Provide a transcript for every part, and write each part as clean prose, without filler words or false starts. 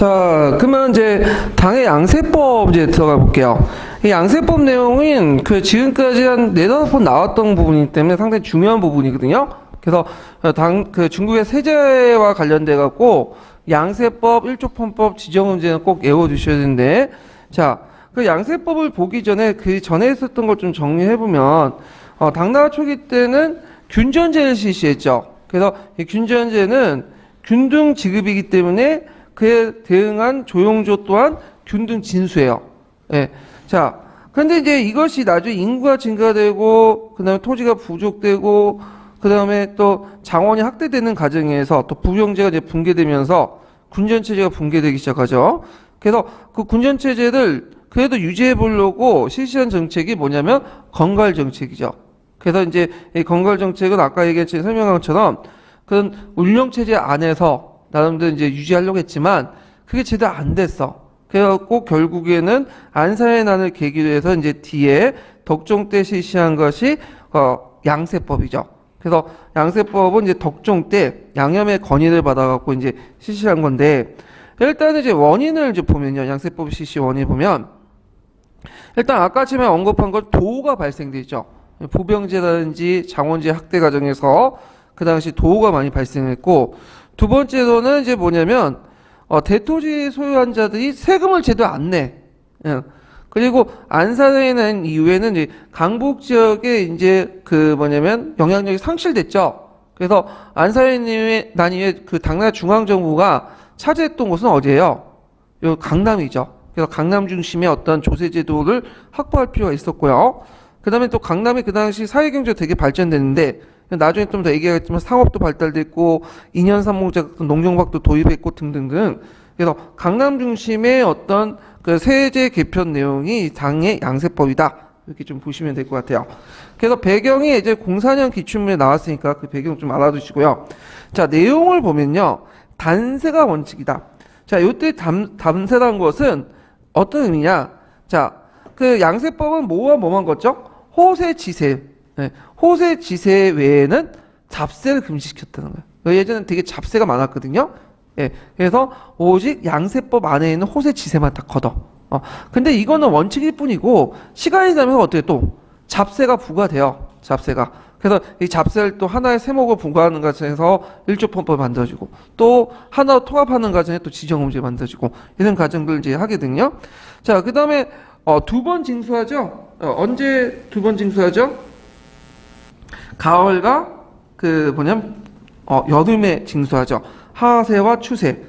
자, 그러면 이제 당의 양세법 이제 들어가 볼게요. 이 양세법 내용은 그 지금까지 한 네다섯 번 나왔던 부분이기 때문에 상당히 중요한 부분이거든요. 그래서 그 중국의 세제와 관련돼 갖고 양세법, 일조폰법, 지정문제는 꼭 외워두셔야 되는데, 자, 그 양세법을 보기 전에 그 전에 있었던 걸 좀 정리해 보면, 당나라 초기 때는 균전제를 실시했죠. 그래서 이 균전제는 균등 지급이기 때문에 그에 대응한 조용조 또한 균등 진수예요. 예. 자, 그런데 이제 이것이 나중에 인구가 증가되고, 그 다음에 토지가 부족되고, 그 다음에 또 장원이 확대되는 과정에서 또 부경제가 이제 붕괴되면서 군전체제가 붕괴되기 시작하죠. 그래서 그 군전체제를 그래도 유지해 보려고 실시한 정책이 뭐냐면 건갈 정책이죠. 그래서 이제 이 건갈 정책은 아까 얘기했던 설명한 것처럼 그런 운영체제 안에서 나름대로 이제 유지하려고 했지만 그게 제대로 안 됐어. 그래갖고 결국에는 안사의 난을 계기로 해서 이제 뒤에 덕종 때 실시한 것이 양세법이죠. 그래서 양세법은 이제 덕종 때 양염의 건의를 받아갖고 이제 실시한 건데, 일단 이제 원인을 이제 보면요. 양세법 실시 원인 보면, 일단 아까 처음에 언급한 것 도가 발생되죠. 부병제라든지 장원제 확대 과정에서 그 당시 도가 많이 발생했고, 두 번째로는 이제 뭐냐면, 대토지 소유한 자들이 세금을 제대로 안 내. 예. 그리고 안산에 난 이후에는 이제 강북 지역에 이제 그 뭐냐면 영향력이 상실됐죠. 그래서 안산에 난 이후에 그 당나라 중앙정부가 차지했던 곳은 어디예요? 요 강남이죠. 그래서 강남 중심의 어떤 조세제도를 확보할 필요가 있었고요. 그 다음에 또 강남이 그 당시 사회경제가 되게 발전됐는데, 나중에 좀 더 얘기하겠지만 상업도 발달됐고, 2년 3공제 농경박도 도입했고 등등등. 그래서 강남 중심의 어떤 그 세제 개편 내용이 당의 양세법이다. 이렇게 좀 보시면 될 것 같아요. 그래서 배경이 이제 04년 기출문에 나왔으니까 그 배경 좀 알아두시고요. 자, 내용을 보면요. 단세가 원칙이다. 자, 요때 단세라는 것은 어떤 의미냐? 자, 그 양세법은 뭐와 뭐만 걷죠? 호세, 지세. 네. 호세, 지세 외에는 잡세를 금지시켰다는 거예요. 예전엔 되게 잡세가 많았거든요. 예. 그래서 오직 양세법 안에 있는 호세, 지세만 딱 걷어. 근데 이거는 원칙일 뿐이고, 시간이 지나면 어떻게 또 잡세가 부과돼요. 잡세가. 그래서 이 잡세를 또 하나의 세목을 부과하는 과정에서 일조폰법이 만들어지고, 또 하나 통합하는 과정에 또 지정음제가 만들어지고, 이런 과정들을 이제 하거든요. 자, 그 다음에 두 번 징수하죠. 언제 두 번 징수하죠? 가을과 그 뭐냐면 여름에 징수하죠. 하세와 추세.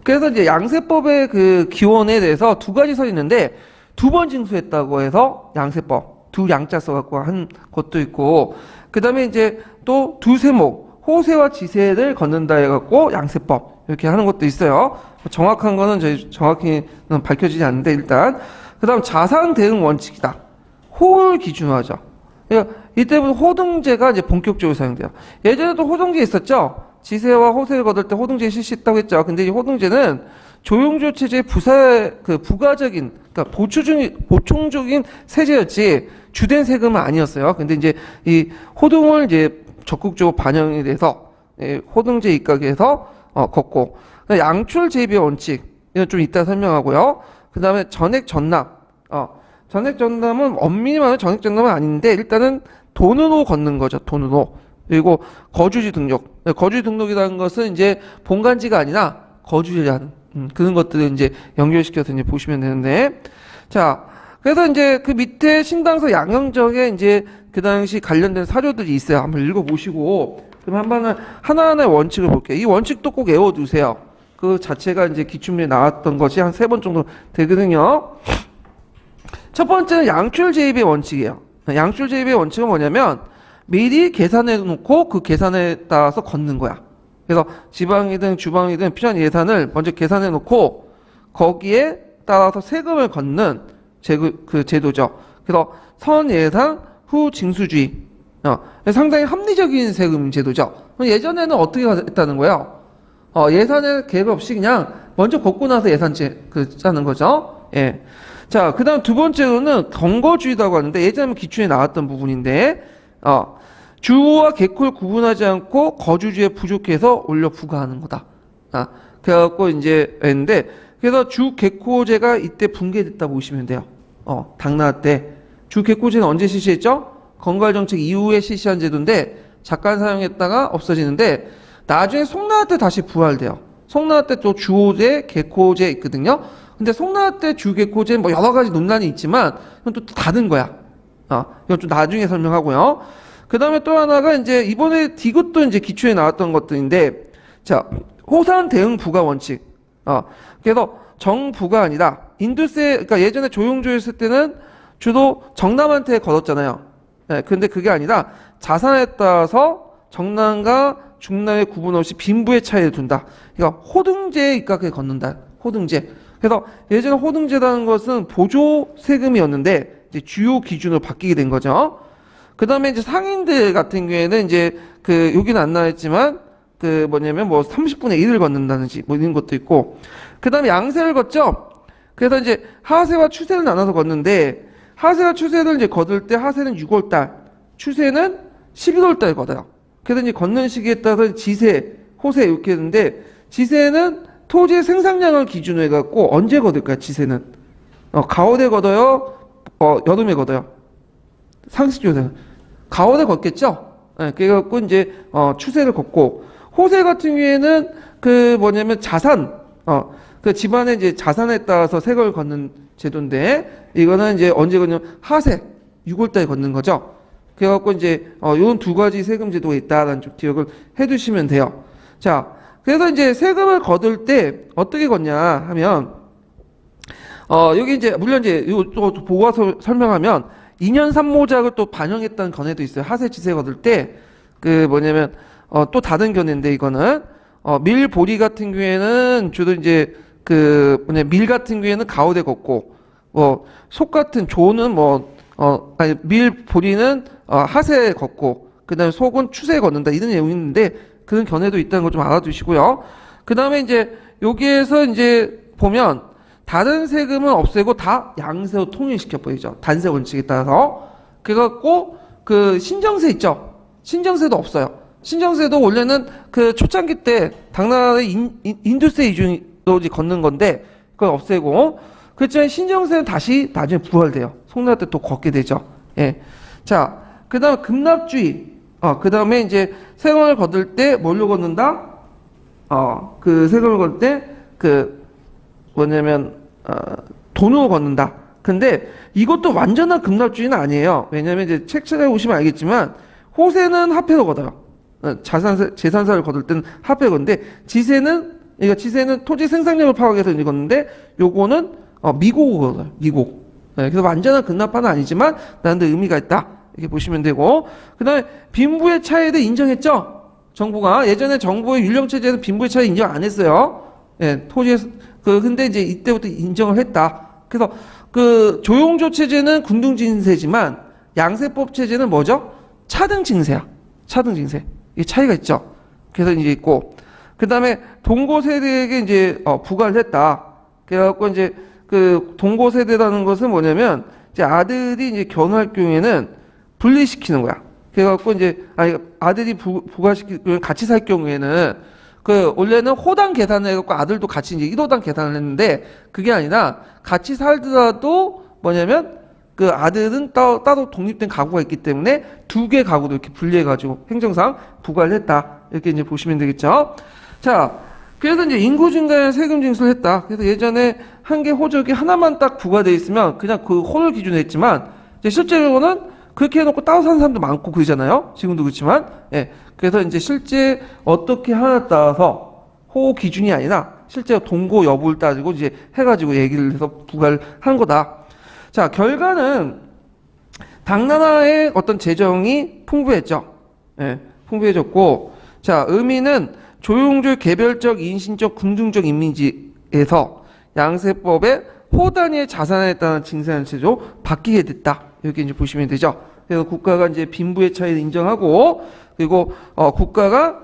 그래서 이제 양세법의 그 기원에 대해서 두 가지 서 있는데, 두 번 징수했다고 해서 양세법 두 양자 써갖고 한 것도 있고, 그 다음에 이제 또 두 세목 호세와 지세를 걷는다 해갖고 양세법 이렇게 하는 것도 있어요. 정확한 거는 저희 정확히는 밝혀지지 않는데, 일단 그 다음 자산 대응 원칙이다. 호를 기준으로 하죠. 그러니까 이때부터 호등제가 이제 본격적으로 사용돼요. 예전에도 호등제 있었죠. 지세와 호세를 거둘 때 호등제 실시했다고 했죠. 근데 이 호등제는 조용조 체제의 부가적인, 그러니까 보충적인 세제였지 주된 세금은 아니었어요. 근데 이제 이 호등을 이제 적극적으로 반영이 돼서 호등제 입각해서 걷고, 양출 재배 원칙 이건 좀 이따 설명하고요. 그 다음에 전액 전납. 전액 전납은 엄밀히 말하면 전액 전납은 아닌데, 일단은 돈으로 걷는 거죠. 돈으로. 그리고 거주지 등록. 거주지 등록이라는 것은 이제 본관지가 아니라 거주지라는 그런 것들을 이제 연결시켜서 이제 보시면 되는데, 자, 그래서 이제 그 밑에 신당서 양형적에 이제 그 당시 관련된 사료들이 있어요. 한번 읽어보시고, 그럼 한번은 하나하나의 원칙을 볼게요. 이 원칙도 꼭 외워두세요. 그 자체가 이제 기출문에 나왔던 것이 한 3번 정도 되거든요. 첫 번째는 양출 재입의 원칙이에요. 양출 재입의 원칙은 뭐냐면 미리 계산해 놓고 그 계산에 따라서 걷는 거야. 그래서 지방이든 주방이든 필요한 예산을 먼저 계산해 놓고 거기에 따라서 세금을 걷는 그 제도죠. 그래서 선 예산 후 징수주의. 상당히 합리적인 세금 제도죠. 예전에는 어떻게 했다는 거예요? 예산에 계획 없이 그냥 먼저 걷고 나서 예산 짜는 거죠. 예. 자, 그 다음 두 번째로는 경거주의라고 하는데, 예전에 기출에 나왔던 부분인데, 주와 개코를 구분하지 않고 거주지에 부족해서 올려 부과하는 거다. 그래갖고 이제 했는데, 그래서 주개코제가 이때 붕괴됐다 보시면 돼요. 당나라 때. 주개코제는 언제 실시했죠? 건갈정책 이후에 실시한 제도인데, 잠깐 사용했다가 없어지는데, 나중에 송나라 때 다시 부활돼요. 송나라 때 또 주호제, 개코제 있거든요. 근데 송나라 때 주개코제는 뭐 여러 가지 논란이 있지만, 이건 또 다른 거야. 이건 좀 나중에 설명하고요. 그 다음에 또 하나가 이제 이번에 이것도 이제 기초에 나왔던 것들인데, 자, 호산 대응 부가 원칙. 그래서 정부가 아니라 인두세, 그러니까 예전에 조용조였을 때는 주로 정남한테 걸었잖아요. 네, 근데 그게 아니라 자산에 따라서 정남과 중남의 구분 없이 빈부의 차이를 둔다. 그러니까 호등제에 입각해 걷는다. 호등제. 그래서 예전에 호등제라는 것은 보조 세금이었는데 이제 주요 기준으로 바뀌게 된 거죠. 그 다음에 이제 상인들 같은 경우에는 이제 여기는 안 나와있지만 뭐냐면 뭐 30분의 1을 걷는다든지 뭐 이런 것도 있고, 그 다음에 양세를 걷죠. 그래서 이제 하세와 추세를 나눠서 걷는데, 하세와 추세를 이제 걷을 때 하세는 6월달, 추세는 11월달에 걷어요. 그래서 이제 걷는 시기에 따라서 지세, 호세 이렇게 했는데, 지세는 토지의 생산량을 기준으로 해갖고 언제 걷을까요? 지세는 가을에 걷어요, 여름에 걷어요. 상식적으로 가을에 걷겠죠. 네, 그래갖고 이제 추세를 걷고, 호세 같은 경우에는 뭐냐면 자산, 집안의 이제 자산에 따라서 세금을 걷는 제도인데, 이거는 이제 언제 걷냐면 하세 6월달에 걷는 거죠. 그래갖고 이제 이런 두 가지 세금 제도가 있다라는 좀 기억을 해두시면 돼요. 자, 그래서 이제 세금을 거둘 때 어떻게 걷냐 하면, 여기 이제 물론 이제 또 보고서 설명하면 2년 3모작을 또 반영했다는 견해도 있어요. 하세 지세 거둘 때 뭐냐면 또 다른 견해인데, 이거는 밀 보리 같은 경우에는 주로 이제 밀 같은 경우에는 가을에 걷고, 속 같은 조는 밀 보리는 하세에 걷고, 그 다음에 속은 추세에 걷는다, 이런 내용이 있는데, 그런 견해도 있다는 걸 좀 알아두시고요. 그 다음에 이제 여기에서 이제 보면 다른 세금은 없애고 다 양세로 통일시켜 버리죠. 단세 원칙에 따라서. 그래갖고 신정세 있죠. 신정세도 없어요. 신정세도 원래는 초창기 때 당나라의 인두세 기준으로 걷는 건데, 그걸 없애고, 그렇지만 신정세는 다시 나중에 부활돼요. 송나라 때 또 걷게 되죠. 예. 자, 그 다음에 급납주의. 그 다음에 이제 세금을 거둘 때 뭘로 걷는다? 세금을 거둘 때 뭐냐면 돈으로 걷는다. 근데 이것도 완전한 급납주의는 아니에요. 왜냐면 이제 책 찾아보시면 알겠지만, 호세는 화폐로 걷어요. 재산세를 거둘 때는 화폐 건데, 지세는 토지 생산력을 파악해서 걷는데, 요거는 미국으로 걷어요. 미국. 네, 그래서 완전한 급납파는 아니지만 나름대로 의미가 있다, 이렇게 보시면 되고, 그 다음에 빈부의 차이를 인정했죠. 정부가 예전에 정부의 율령체제에서 빈부의 차이 인정 안 했어요. 예, 토지에서 근데 이제 이때부터 인정을 했다. 그래서 조용조 체제는 군등진세지만 양세법 체제는 뭐죠? 차등징세야. 차등징세. 이 차이가 있죠. 그래서 이제 있고, 그 다음에 동고세대에게 이제 부과를 했다. 그래갖고 이제 동고세대라는 것은 뭐냐면, 이제 아들이 이제 결혼할 경우에는 분리시키는 거야. 그래갖고 이제 아들이 부과시키고 같이 살 경우에는 원래는 호당 계산을 해갖고 아들도 같이 이제 1호당 계산을 했는데, 그게 아니라 같이 살더라도 뭐냐면 아들은 따로 독립된 가구가 있기 때문에 두 개 가구도 이렇게 분리해가지고 행정상 부과를 했다, 이렇게 이제 보시면 되겠죠. 자, 그래서 이제 인구 증가에 세금 징수를 했다. 그래서 예전에 한 개 호적이 하나만 딱 부과돼 있으면 그냥 그 호를 기준으로 했지만, 이제 실제로는 그렇게 해놓고 따로 사는 사람도 많고 그러잖아요. 지금도 그렇지만. 예. 그래서 이제 실제 어떻게 하냐에 따라서 호 기준이 아니라 실제 동고 여부를 따지고 이제 해가지고 얘기를 해서 부과를 한 거다. 자, 결과는 당나라의 어떤 재정이 풍부했죠. 예, 풍부해졌고, 자, 의미는 조용조 개별적, 인신적, 군중적 인민지에서 양세법의 호 단위의 자산에 따른 징세한 체제로 바뀌게 됐다, 이렇게 이제 보시면 되죠. 그래서 국가가 이제 빈부의 차이를 인정하고, 그리고 국가가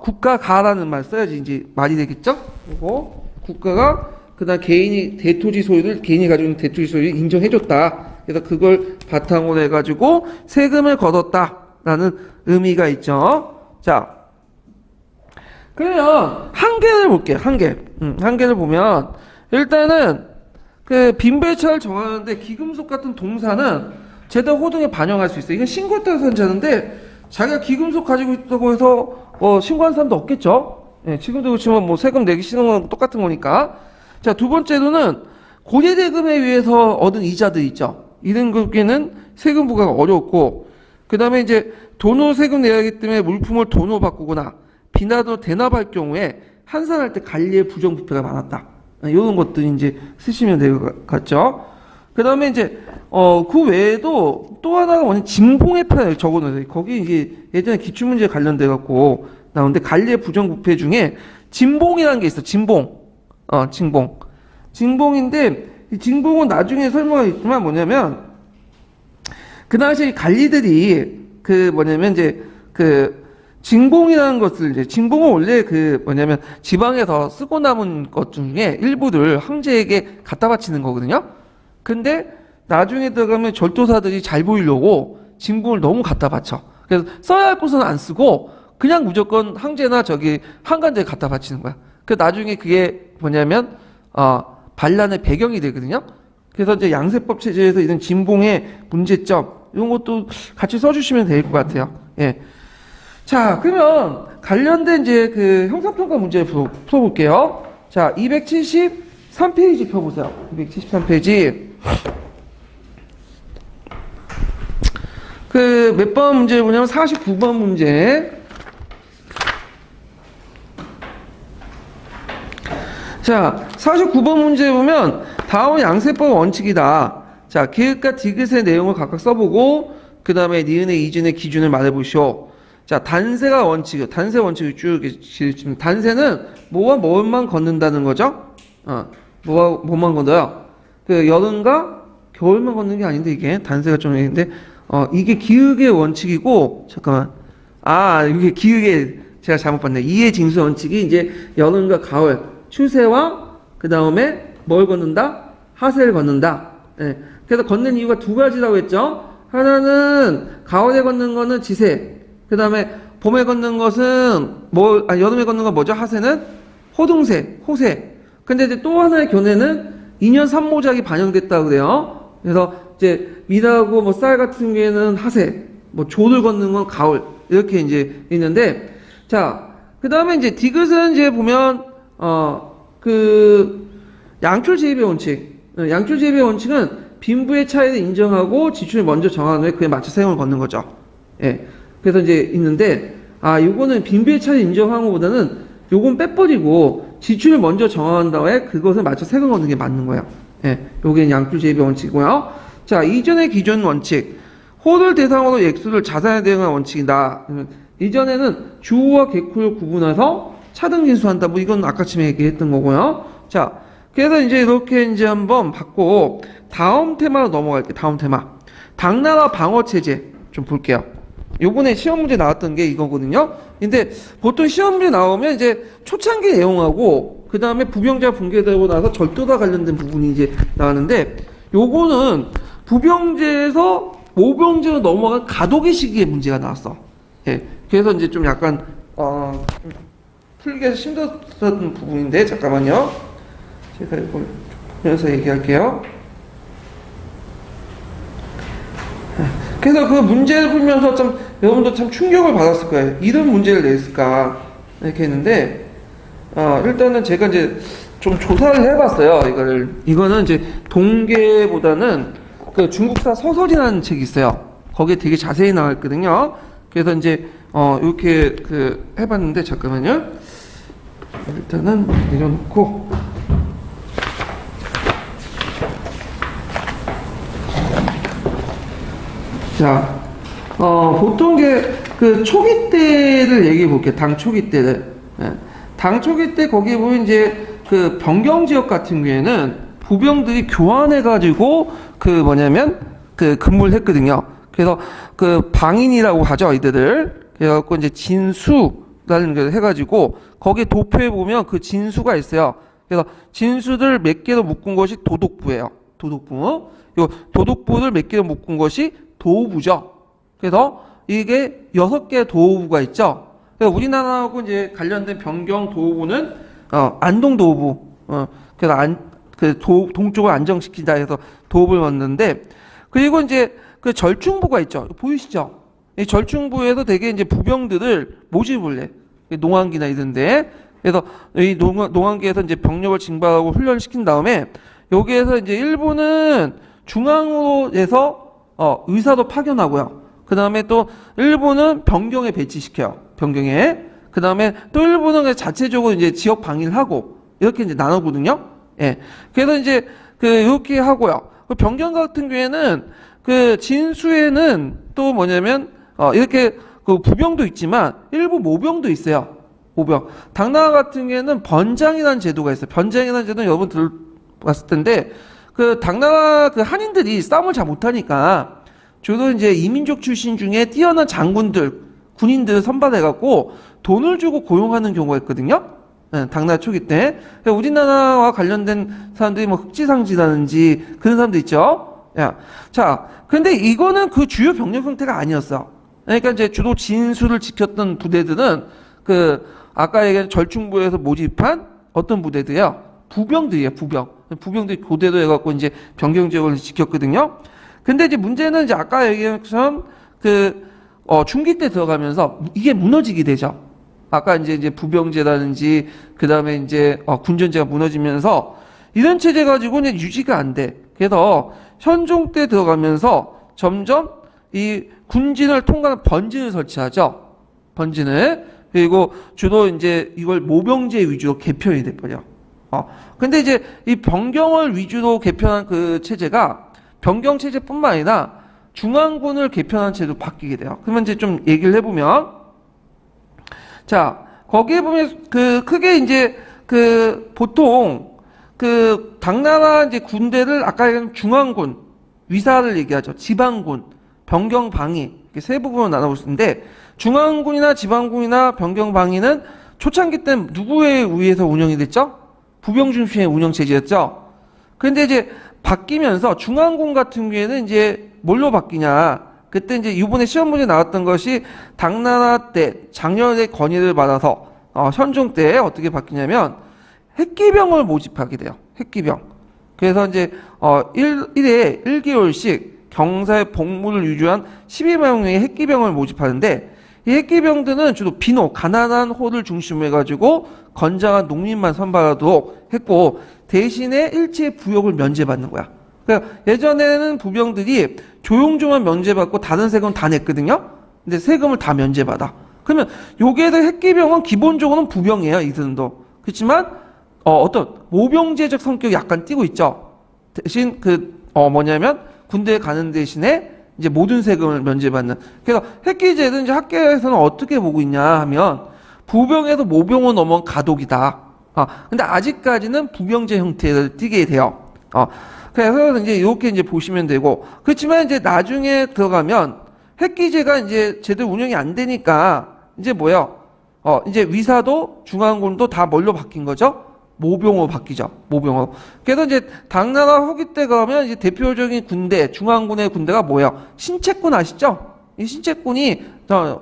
국가가라는 말 써야지 이제 말이 되겠죠. 그리고 국가가 그다음 개인이 대토지 소유를 개인이 가지고 있는 대토지 소유를 인정해줬다. 그래서 그걸 바탕으로 해가지고 세금을 걷었다라는 의미가 있죠. 자, 그러면 한계를 볼게요. 한계를 보면 일단은 그 빈배차를 정하는데 기금속 같은 동사는 제도 호등에 반영할 수 있어요. 이건 신고에 따라서 한자는데 자기가 기금속 가지고 있다고 해서 신고한 사람도 없겠죠. 예, 지금도 그렇지만 뭐 세금 내기 싫은 건 똑같은 거니까. 자, 두 번째로는 고리대금에 의해서 얻은 이자들 있죠. 이런 것에는 세금 부과가 어렵고, 그 다음에 이제 돈으로 세금 내야 하기 때문에 물품을 돈으로 바꾸거나 비나도 대납할 경우에 환산할 때 관리의 부정부패가 많았다. 이런 것들 이제 쓰시면 될 것 같죠. 그 다음에 이제 그 외에도 또 하나가 뭐냐, 진봉의 편을 적어놓으세요. 거기 이게 예전에 기출문제 관련돼 갖고 나오는데 관리의 부정부패 중에 진봉이라는 게 있어. 진봉. 진봉인데 이 진봉은 나중에 설명가 있지만 뭐냐면 그 당시 관리들이 그 뭐냐면 이제 그 진봉이라는 것을 이제 진봉은 원래 그 뭐냐면 지방에서 쓰고 남은 것 중에 일부를 황제에게 갖다 바치는 거거든요. 근데 나중에 들어가면 절도사들이 잘 보이려고 진봉을 너무 갖다 바쳐. 그래서 써야 할 곳은 안 쓰고 그냥 무조건 황제나 저기 한간제에 갖다 바치는 거야. 그 나중에 그게 뭐냐면 반란의 배경이 되거든요. 그래서 이제 양세법 체제에서 이런 진봉의 문제점 이런 것도 같이 써주시면 될 것 같아요. 예. 자, 그러면 관련된 이제 그 형사평가 문제 풀어볼게요. 자, 273페이지 펴보세요. 273페이지. 그 몇 번 문제 보냐면 49번 문제. 자, 49번 문제 보면 다음 양세법 원칙이다. 자, 기획과 디귿의 내용을 각각 써보고 그 다음에 니은의 이진의 기준을 말해보시오. 자, 단세가 원칙, 단세 원칙을 쭉 지금 단세는 뭐와 뭐만 걷는다는 거죠? 뭐와 뭐만 걷어요? 그 여름과 겨울만 걷는 게 아닌데 이게 단세가 좀 있는데 이게 기획의 원칙이고 잠깐만 이게 기획의 제가 잘못 봤네. 이해 징수 원칙이 이제 여름과 가을 추세와 그 다음에 뭘 걷는다? 하세를 걷는다. 예. 그래서 걷는 이유가 두 가지라고 했죠. 하나는 가을에 걷는 거는 지세. 그 다음에 봄에 걷는 것은 여름에 걷는 건 뭐죠? 하세는 호등세, 호세. 근데 이제 또 하나의 견해는 2년 3모작이 반영됐다고 그래요. 그래서 이제 미나하고 뭐 쌀 같은 경우에는 하세, 뭐 조를 걷는 건 가을 이렇게 이제 있는데, 자, 그 다음에 이제 디귿은 이제 보면 그 양출 제입의 원칙. 양출 제입의 원칙은 빈부의 차이를 인정하고 지출을 먼저 정한 후에 그에 맞춰 세금을 걷는 거죠. 예. 그래서 이제 있는데, 요거는 빈부의 차이를 인정한 것보다는 요건 빼버리고 지출을 먼저 정한 다음에 그것을 맞춰 세금 걷는 게 맞는 거예요. 예. 요게 양출 제입의 원칙이고요. 자, 이전의 기존 원칙. 호를 대상으로 액수를 자산에 대응한 원칙이다. 이전에는 주우와 객후를 구분해서 차등 진수한다. 뭐 이건 아까쯤에 얘기했던 거고요. 자, 그래서 이제 이렇게 이제 한번 받고 다음 테마로 넘어갈게요. 다음 테마. 당나라 방어 체제 좀 볼게요. 요번에 시험 문제 나왔던 게 이거거든요. 근데 보통 시험 문제 나오면 이제 초창기 내용하고 그 다음에 부병자 붕괴되고 나서 절도와 관련된 부분이 이제 나왔는데 요거는 부병제에서 모병제로 넘어간 가도기 시기의 문제가 나왔어. 예. 그래서 이제 좀 약간 풀기에서 힘들었던 부분인데 잠깐만요. 제가 이걸 보면서 얘기할게요. 그래서 그 문제를 풀면서 좀 여러분도 참 충격을 받았을 거예요. 이런 문제를 냈을까 이렇게 했는데 일단은 제가 이제 좀 조사를 해봤어요. 이거는 이제 동계보다는 그 중국사 서설이라는 책이 있어요. 거기에 되게 자세히 나와 있거든요. 그래서 이제 이렇게 그 해봤는데 잠깐만요. 일단은 내려놓고 자, 보통 그 초기 때를 얘기해 볼게요. 당 초기 때를. 예. 당 초기 때 거기에 보면 이제 그 변경 지역 같은 경우에는 부병들이 교환해가지고 그 뭐냐면 그 근무를 했거든요. 그래서 그 방인이라고 하죠, 이들을. 그래갖고 이제 진수라는 걸 해가지고 거기에 도표에 보면 그 진수가 있어요. 그래서 진수들 몇 개로 묶은 것이 도독부예요. 도독부. 요 도독부를 몇 개로 묶은 것이 도우부죠. 그래서 이게 6개의 도우부가 있죠. 그러니까 우리나라하고 이제 관련된 변경 도호부는 안동 도호부. 그래서 동쪽을 안정시키다 해서 도읍을 넣었는데, 그리고 이제 그 절충부가 있죠. 보이시죠? 이 절충부에서 되게 이제 부병들을 모집을 해. 농안기나 이런데. 그래서 이 농안기에서 이제 병력을 징발하고 훈련시킨 다음에 여기에서 이제 일부는 중앙으로 해서 의사도 파견하고요. 그 다음에 또 일부는 병경에 배치시켜요. 병경에. 그 다음에 또 일부는 자체적으로 이제 지역 방위를 하고 이렇게 이제 나누거든요. 예. 그래서 이제 이렇게 하고요. 그 병경 같은 경우에는 그 진수에는 또 뭐냐면 이렇게 그 부병도 있지만 일부 모병도 있어요. 모병. 당나라 같은 경우에는 번장이라는 제도가 있어요. 번장이라는 제도는 여러분 들어봤을 텐데 그 당나라 그 한인들이 싸움을 잘 못하니까 주로 이제 이민족 출신 중에 뛰어난 장군들, 군인들을 선발해갖고 돈을 주고 고용하는 경우가 있거든요. 네, 당나라 초기 때. 우리나라와 관련된 사람들이 뭐 흑지상지라든지 그런 사람들 있죠. 야. 자, 근데 이거는 그 주요 병력 형태가 아니었어. 그러니까 이제 주로 진수를 지켰던 부대들은 아까 얘기한 절충부에서 모집한 어떤 부대들이요? 부병들이에요, 부병. 부병들이 고대로 해갖고 이제 병경 지역을 지켰거든요. 근데 이제 문제는 이제 아까 얘기한 것처럼 중기 때 들어가면서 이게 무너지게 되죠. 아까 이제 부병제라든지 그 다음에 이제 군전제가 무너지면서 이런 체제 가지고 이제 유지가 안 돼. 그래서 현종 때 들어가면서 점점 이 군진을 통과하는 번진을 설치하죠. 번진을. 그리고 주로 이제 이걸 모병제 위주로 개편이 돼버려. 근데 이제 이 병경을 위주로 개편한 그 체제가 병경 체제뿐만 아니라 중앙군을 개편한 체제도 바뀌게 돼요. 그러면 이제 좀 얘기를 해보면, 자, 거기에 보면 크게 이제 보통 당나라 이제 군대를 아까 얘기한 중앙군, 위사를 얘기하죠. 지방군, 병경방위, 이렇게 세 부분으로 나눠볼 수 있는데, 중앙군이나 지방군이나 병경방위는 초창기 때 누구에 의해서 운영이 됐죠? 부병 중심의 운영 체제였죠. 그런데 이제 바뀌면서 중앙군 같은 경우에는 이제 뭘로 바뀌냐? 그때 이제 이번에 시험 문제 나왔던 것이 당나라 때 장렬의 건의를 받아서 현종 때 어떻게 바뀌냐면 핵기병을 모집하게 돼요. 핵기병. 그래서 이제 1회 1개월씩 경사의 복무를 유지한 12만 명의 핵기병을 모집하는데 이 핵기병들은 주로 비노, 가난한 호를 중심으로 해가지고 건장한 농민만 선발하도록 했고 대신에 일체의 부역을 면제받는 거야. 그러니까 예전에는 부병들이 조용조만 면제받고 다른 세금 다 냈거든요. 근데 세금을 다 면제받아. 그러면 여기에서 핵기병은 기본적으로는 부병이에요. 이들도. 그렇지만 어떤 모병제적 성격이 약간 띄고 있죠. 대신 뭐냐면 군대에 가는 대신에 이제 모든 세금을 면제받는. 그래서 핵기제는 이제 학계에서는 어떻게 보고 있냐 하면 부병에서 모병으로 넘어온 가독이다. 근데 아직까지는 부병제 형태를 띠게 돼요. 그래서 이제 이렇게 이제 보시면 되고, 그렇지만 이제 나중에 들어가면 핵기제가 이제 제대로 운영이 안 되니까 이제 뭐요? 이제 위사도 중앙군도 다 뭘로 바뀐 거죠? 모병으로 바뀌죠. 모병으로. 그래서 이제 당나라 후기 때 가면 이제 대표적인 군대, 중앙군의 군대가 뭐예요? 신체군 아시죠? 이 신체군이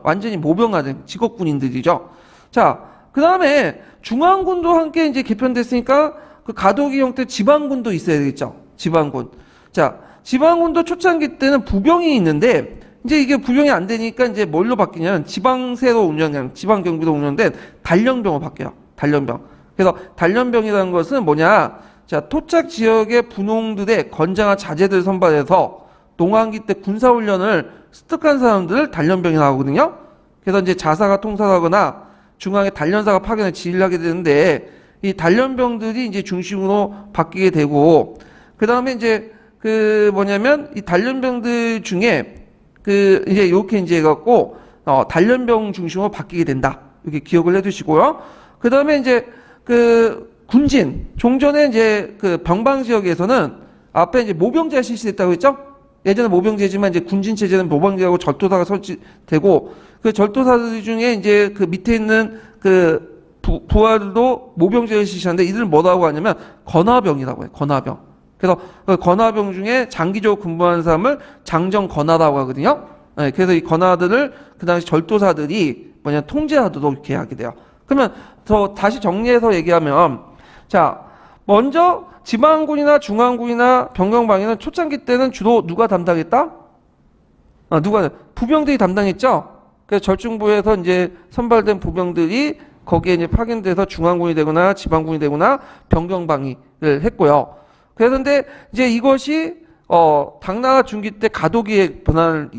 완전히 모병화된 직업군인들이죠. 자, 그 다음에 중앙군도 함께 이제 개편됐으니까 그 가도기 형태 지방군도 있어야 되겠죠. 지방군. 자, 지방군도 초창기 때는 부병이 있는데 이제 이게 부병이 안 되니까 이제 뭘로 바뀌냐면 지방세로 운영한 지방경비로 운영된 단련병으로 바뀌어요. 단련병. 그래서 단련병이라는 것은 뭐냐? 자, 토착 지역의 분홍들의 건장한 자제들을 선발해서 농한기 때 군사훈련을 습득한 사람들을 단련병이라고 하거든요. 그래서 이제 자사가 통솔하거나 중앙에 단련사가 파견해 지휘를 하게 되는데 이 단련병들이 이제 중심으로 바뀌게 되고 그 다음에 이제 뭐냐면 이 단련병들 중에 이제 이렇게 이제 해갖고 단련병 중심으로 바뀌게 된다. 이렇게 기억을 해두시고요. 그 다음에 이제 군진 종전에 이제 병방 지역에서는 앞에 이제 모병제가 실시됐다고 했죠. 예전에 모병제지만 이제 군진 체제는 모병제하고 절도사가 설치되고 그 절도사들 중에 이제 밑에 있는 부하들도 모병제를 실시하는데 이들은 뭐라고 하냐면 건화병이라고 해요. 건화병. 그래서 건화병 중에 장기적으로 근무하는 사람을 장정건화라고 하거든요. 네, 그래서 이 건화들을 그 당시 절도사들이 통제하도록 이렇게 하게 돼요. 그러면 더 다시 정리해서 얘기하면, 자, 먼저 지방군이나 중앙군이나 변경방위는 초창기 때는 주로 누가 담당했다? 누가 부병들이 담당했죠. 그래서 절충부에서 이제 선발된 부병들이 거기에 이제 파견돼서 중앙군이 되거나 지방군이 되거나 변경방위를 했고요. 그런데 이제 이것이 당나라 중기 때 가도기의 변화를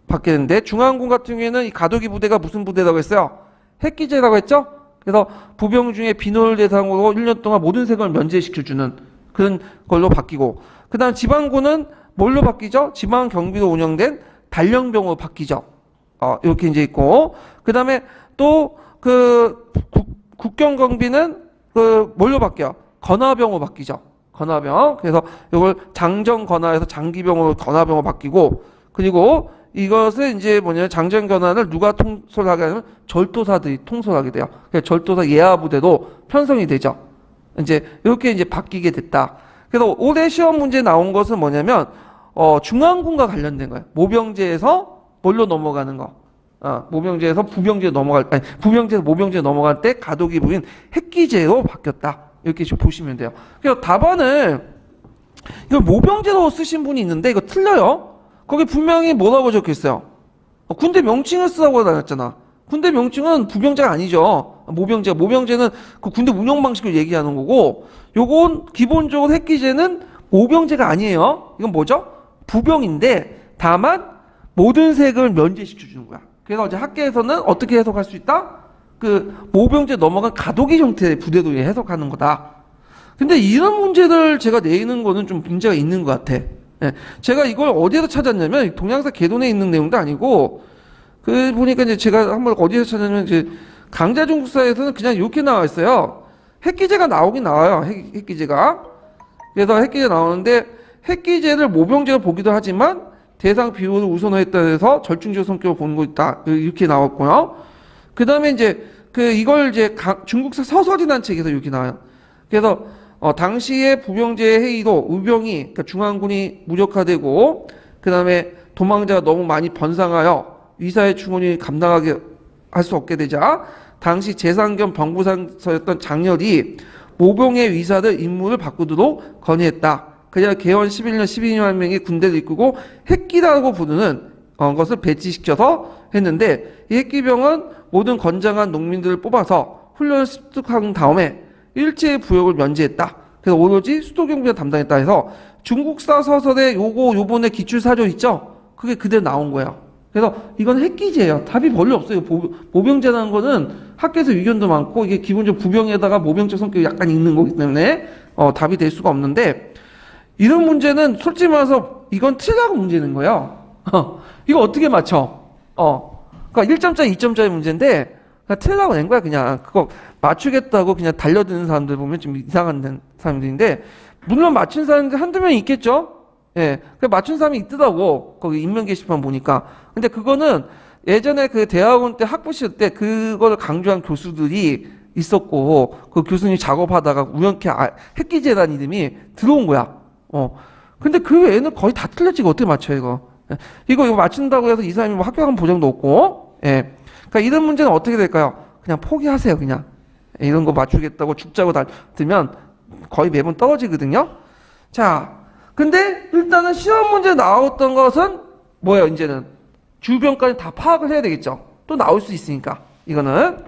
받게 되는데, 중앙군 같은 경우에는 이 가도기 부대가 무슨 부대라고 했어요? 핵기제라고 했죠? 그래서 부병 중에 비노를 대상으로 1년 동안 모든 세금을 면제시켜주는 그런 걸로 바뀌고, 그 다음 지방군은 뭘로 바뀌죠? 지방 경비로 운영된 단령병으로 바뀌죠. 이렇게 이제 있고, 그 다음에 또 국경경비는 뭘로 바뀌어요? 건화병으로 바뀌죠. 건화병. 그래서 이걸 장정건화에서 장기병으로 건화병으로 바뀌고, 그리고 이것을 이제 장정건화를 누가 통솔하게 하냐면 절도사들이 통솔하게 돼요. 그래서 절도사 예하부대도 편성이 되죠. 이제 이렇게 이제 바뀌게 됐다. 그래서 올해 시험 문제 나온 것은 뭐냐면 중앙군과 관련된 거예요. 모병제에서 뭘로 넘어가는 거. 모병제에서 부병제 부병제에서 모병제 넘어갈 때 가도기 부인 핵기제로 바뀌었다. 이렇게 보시면 돼요. 그래서 답안을 이걸 모병제로 쓰신 분이 있는데 이거 틀려요. 거기 분명히 뭐라고 적혀있어요? 군대 명칭을 쓰라고 다녔잖아. 군대 명칭은 부병제가 아니죠. 모병제는 그 군대 운영 방식을 얘기하는 거고, 요건 기본적으로 핵기제는 모병제가 아니에요. 이건 뭐죠? 부병인데 다만 모든 세금을 면제시켜주는 거야. 그래서 이제 학계에서는 어떻게 해석할 수 있다? 모병제 넘어간 가도기 형태의 부대도 해석하는 거다. 근데 이런 문제를 제가 내는 거는 좀 문제가 있는 것 같아. 예. 제가 이걸 어디에서 찾았냐면 동양사 개론에 있는 내용도 아니고, 보니까 이제 제가 한번 어디에서 찾았냐면 이제 강자중국사에서는 그냥 이렇게 나와 있어요. 핵기제가 나오긴 나와요. 핵기제가. 그래서 핵기제 나오는데, 핵기제를 모병제로 보기도 하지만 대상 비율을 우선화했다 해서 절충적 성격을 보는 거 있다. 이렇게 나왔고요. 그 다음에 이제 이걸 이제 중국사 서설이라는 책에서 이렇게 나와요. 그래서 당시에 부병제의 해이로 의병이, 그러니까 중앙군이 무력화되고, 그 다음에 도망자가 너무 많이 번상하여 위사의 충원이 감당하게 할 수 없게 되자, 당시 재상겸 병부상서였던 장렬이 모병의 위사를 임무를 바꾸도록 건의했다. 그래야 개원 11년 12만 명의 군대를 이끌고 핵기라고 부르는 것을 배치시켜서 했는데, 이 핵기병은 모든 건장한 농민들을 뽑아서 훈련을 습득한 다음에 일체의 부역을 면제했다. 그래서 오로지 수도경비만 담당했다 해서 중국사 서설에 요번에 기출사조 있죠? 그게 그대로 나온 거예요. 그래서 이건 핵기제예요. 답이 별로 없어요. 모병제라는 거는 학계에서 의견도 많고, 이게 기본적으로 부병에다가 모병적 성격이 약간 있는 거기 때문에 답이 될 수가 없는데, 이런 문제는 솔직히 말해서 이건 틀리다고 문제는 거예요. 이거 어떻게 맞춰? 그러니까 1점짜리 2점짜리 문제인데 틀리다고 낸 거야. 그냥 그거 맞추겠다고 그냥 달려드는 사람들 보면 좀 이상한 사람들인데, 물론 맞춘 사람들 한두 명 있겠죠? 예. 맞춘 사람이 있더라고. 거기 인명 게시판 보니까. 근데 그거는 예전에 대학원 때 학부 시절 때 그거를 강조한 교수들이 있었고, 그 교수님이 작업하다가 우연케 핵기제라는 이름이 들어온 거야. 근데 그 외에는 거의 다 틀렸지. 이거 어떻게 맞춰, 이거. 이거 맞춘다고 해서 이 사람이 뭐 합격한 보장도 없고, 예. 그러니까 이런 문제는 어떻게 될까요? 그냥 포기하세요, 그냥. 이런 거 맞추겠다고 죽자고 들면 거의 매번 떨어지거든요. 자, 근데 일단은 시험 문제 나왔던 것은 뭐예요, 이제는? 주변까지 다 파악을 해야 되겠죠. 또 나올 수 있으니까, 이거는.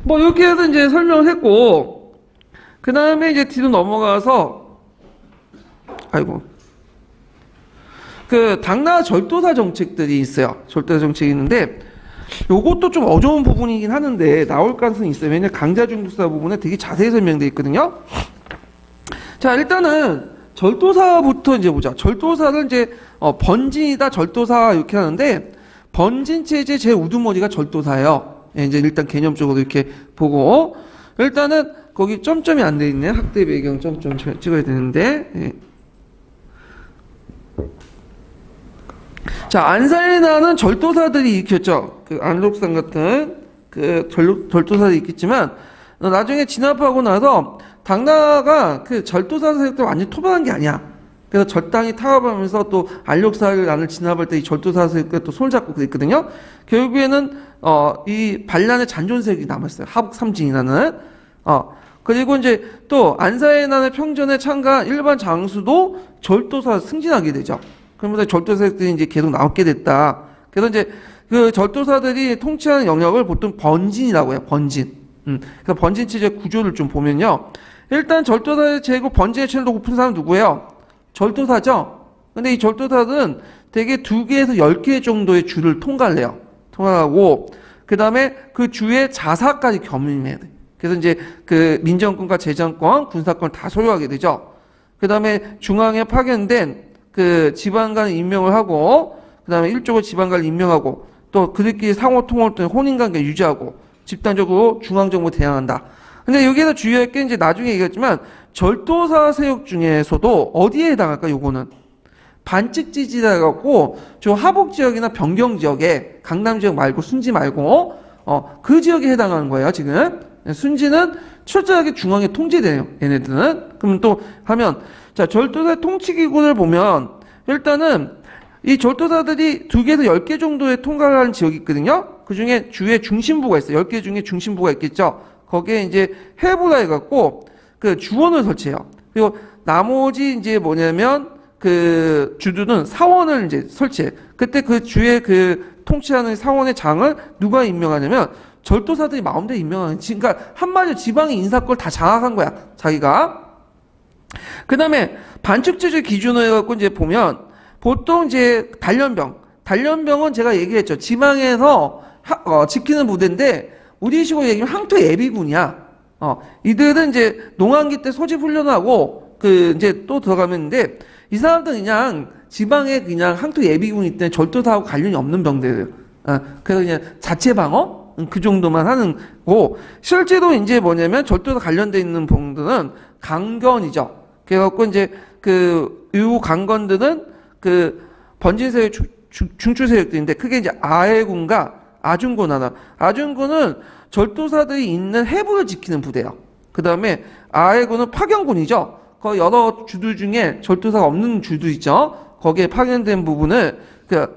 뭐, 이렇게 해서 이제 설명을 했고, 그 다음에 이제 뒤로 넘어가서, 당나라 절도사 정책들이 있어요. 절도사 정책이 있는데, 요것도 좀 어려운 부분이긴 하는데, 나올 가능성이 있어요. 왜냐면 강자중국사 부분에 되게 자세히 설명되어 있거든요. 자, 일단은, 절도사부터 이제 보자. 절도사를 이제, 번진이다, 절도사, 이렇게 하는데, 번진 체제 제 우두머리가 절도사예요. 예, 이제 일단 개념적으로 이렇게 보고, 일단은, 거기 점점이 안 돼 있네. 학대 배경 점점 찍어야 되는데, 예. 자, 안산에 나는 절도사들이 일으켰죠. 안록산 같은 절도사들이 있겠지만, 나중에 진압하고 나서 당나라가 절도사 세력들 완전히 토벌한 게 아니야. 그래서 절당이 타협하면서 또 안력사를 안을 진압할 때 이 절도사세가 또 손을 잡고 그랬거든요. 결국에는 이 반란의 잔존색이 남았어요. 하북 삼진이라는. 그리고 이제 또 안사의 난의 평전에 참가한 일반 장수도 절도사 승진하게 되죠. 그러면서 절도사들이 이제 계속 나오게 됐다. 그래서 이제 그 절도사들이 통치하는 영역을 보통 번진이라고 해요. 번진. 그래서 번진 체제 구조를 좀 보면요. 일단 절도사의 제고 번진의 체제를 높은 사람은 누구예요? 절도사죠. 근데 이 절도사들은 대개 2개에서 10개 정도의 주를 통과를 해요. 통과하고 그 다음에 그 주의 자사까지 겸임해야 돼. 그래서 이제 그 민정권과 재정권, 군사권을 다 소유하게 되죠. 그 다음에 중앙에 파견된 그 지방관을 임명을 하고, 그 다음에 일족을 지방관을 임명하고, 또 그들끼리 상호 통합을 통해 혼인관계 유지하고, 집단적으로 중앙정부 대항한다. 근데 여기에서 주의할 게 이제 나중에 얘기했지만, 절도사 세력 중에서도 어디에 해당할까, 요거는? 반칙지지라 갖고, 저 하북 지역이나 변경 지역에, 강남 지역 말고, 순지 말고, 그 지역에 해당하는 거예요, 지금. 순지는 철저하게 중앙에 통제돼요, 얘네들은. 그러면 또 하면, 자, 절도사 통치기구를 보면, 일단은, 이 절도사들이 2개에서 10개 정도의 통과를 하는 지역이 있거든요? 그 중에 주의 중심부가 있어요. 10개 중에 중심부가 있겠죠? 거기에 이제 해부라 해갖고, 그 주원을 설치해요. 그리고 나머지 이제 뭐냐면, 그 주들은 사원을 이제 설치해. 그때 그 주의 그 통치하는 사원의 장을 누가 임명하냐면, 절도사들이 마음대로 임명하는, 그러니까 한마디로 지방의 인사권을 다 장악한 거야, 자기가. 그 다음에 반칙제주 기준으로 해갖고 이제 보면, 보통 이제 단련병은 제가 얘기했죠. 지방에서 지키는 부대인데, 우리 식으로 얘기하면 항토 예비군이야. 이들은 이제 농한기 때 소집 훈련하고, 이제 또 들어가면인데, 이 사람들은 그냥 지방에 그냥 항토 예비군이 때문에 절도사하고 관련이 없는 병들이에요. 그래서 그냥 자체 방어? 그 정도만 하는 거고, 실제로 이제 뭐냐면 절도사 관련돼 있는 병들은 강건이죠. 그래갖고 이제 요 강건들은 번진세력 중추세력들인데, 크게 이제 아해군과 아준군 하나. 아준군은 절도사들이 있는 해부를 지키는 부대예요. 그 다음에 아해군은 파견군이죠. 그 여러 주들 중에 절도사가 없는 주도 있죠. 거기에 파견된 부분을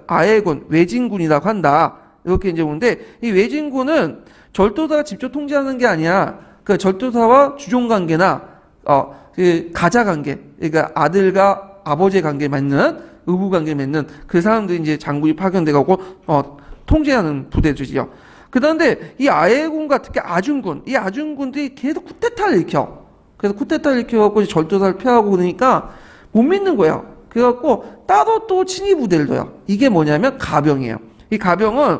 아해군, 외진군이라고 한다. 이렇게 이제 보는데, 이 외진군은 절도사가 직접 통제하는 게 아니야. 그 절도사와 주종 관계나, 그 가자 관계, 그러니까 아들과 아버지의 관계 맺는, 의부 관계 맺는 그 사람들이 이제 장군이 파견돼가고, 통제하는 부대들이죠. 그런데 이 아해군과 특히 아준군, 이 아준군들이 계속 쿠데타를 일으켜. 그래서 쿠데타를 일으켜갖고 절도사를 피하고 그러니까 못 믿는 거예요. 그래갖고 따로 또 친위 부대를 둬요. 이게 뭐냐면 가병이에요. 이 가병은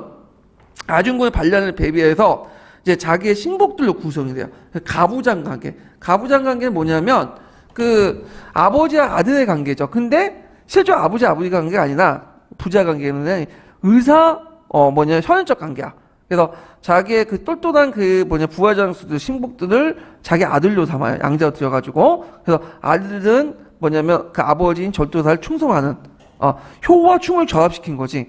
아준군의 반란을 대비해서 이제 자기의 신복들로 구성이 돼요. 가부장 관계. 가부장 관계는 뭐냐면 아버지와 아들의 관계죠. 근데 실제 아버지 관계가 아니라 부자 관계는 현현적 관계야. 그래서 자기의 그 똘똘한 부하장수들, 신복들을 자기 아들로 삼아요. 양자로 들여가지고. 그래서 아들은 그 아버지인 절도사를 충성하는, 효와 충을 결합시킨 거지.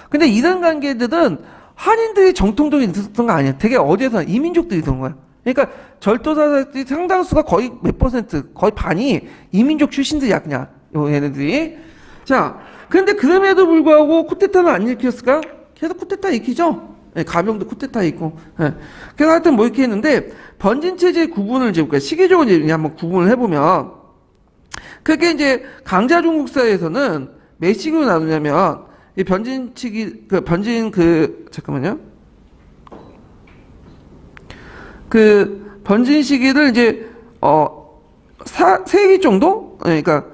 근데 이런 관계들은 한인들이 정통적으로 있었던 거 아니야. 되게 어디에서 이민족들이 있던 거야. 그러니까 절도사들이 상당수가 거의 몇 %, 거의 반이 이민족 출신들이야, 그냥. 얘네들이. 자, 그런데 그럼에도 불구하고 쿠데타는 안 일으켰을까? 계속 쿠데타 일으키죠? 네, 가병도 쿠데타 있고. 네. 그래서 하여튼 뭐 이렇게 했는데, 번진체제의 구분을 이제 볼까요? 시기적으로 이제 한번 구분을 해보면, 그게 이제 강자중국사에서는 몇 시기로 나누냐면, 이 잠깐만요. 번진 시기를 이제, 3기 정도? 그러니까,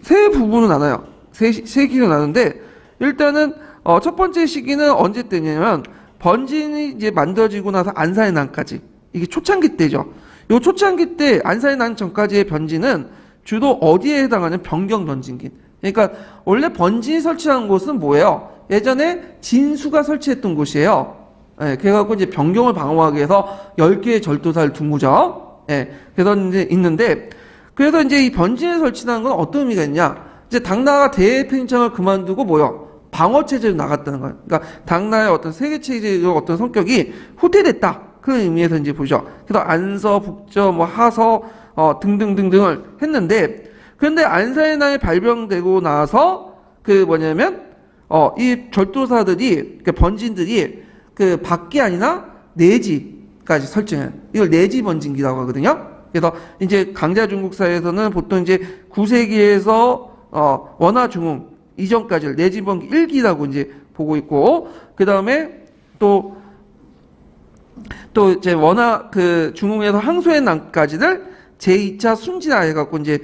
세 부분으로 나눠요. 세 기로 나누는데, 일단은, 첫 번째 시기는 언제 때냐면, 번진이 이제 만들어지고 나서 안사의 난까지. 이게 초창기 때죠. 요 초창기 때, 안사의 난 전까지의 번진은 주로 어디에 해당하는 변경 번진기. 그러니까, 원래 번진이 설치한 곳은 뭐예요? 예전에 진수가 설치했던 곳이에요. 예, 그래갖고 이제 변경을 방어하기 위해서 10개의 절도사를 둔 거죠. 예, 그래서 이제 있는데, 그래서 이제 이 번진에 설치하는 건 어떤 의미가 있냐? 이제 당나라가 대팽창을 그만두고 방어체제로 나갔다는 거예요. 그러니까 당나라의 어떤 세계체제의 어떤 성격이 후퇴됐다. 그런 의미에서 이제 보죠. 그래서 안서, 북저, 하서, 등등등등을 했는데, 근데 안산의 난이 발병되고 나서 그 뭐냐면 이 절도사들이 그 번진들이 그 밖이 아니라 내지까지 설정해요. 이걸 내지 번진기라고 하거든요. 그래서 이제 강자 중국사에서는 보통 이제 9세기에서 원화 중흥 이전까지를 내지 번기 1기라고 이제 보고 있고, 그 다음에 또 이제 원화 그 중흥에서 항소의 난까지를 제2차 순진화 해갖고 이제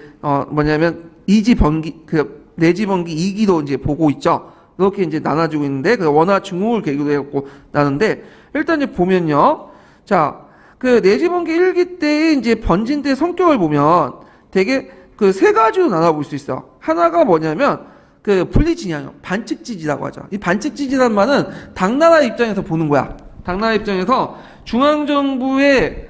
뭐냐면 이지 번기 그 내지 번기 2기도 이제 보고 있죠. 이렇게 이제 나눠지고 있는데 그 원화 중흥을 계기로 해갖고 나는데 일단 이제 보면요. 자, 그 내지 번기 1기 때의 이제 번진 때 성격을 보면 되게 그 세 가지로 나눠볼 수 있어. 하나가 뭐냐면 그 분리진영이요. 반칙지지라고 하죠. 이 반칙지지라는 말은 당나라 입장에서 보는 거야. 당나라 입장에서 중앙정부의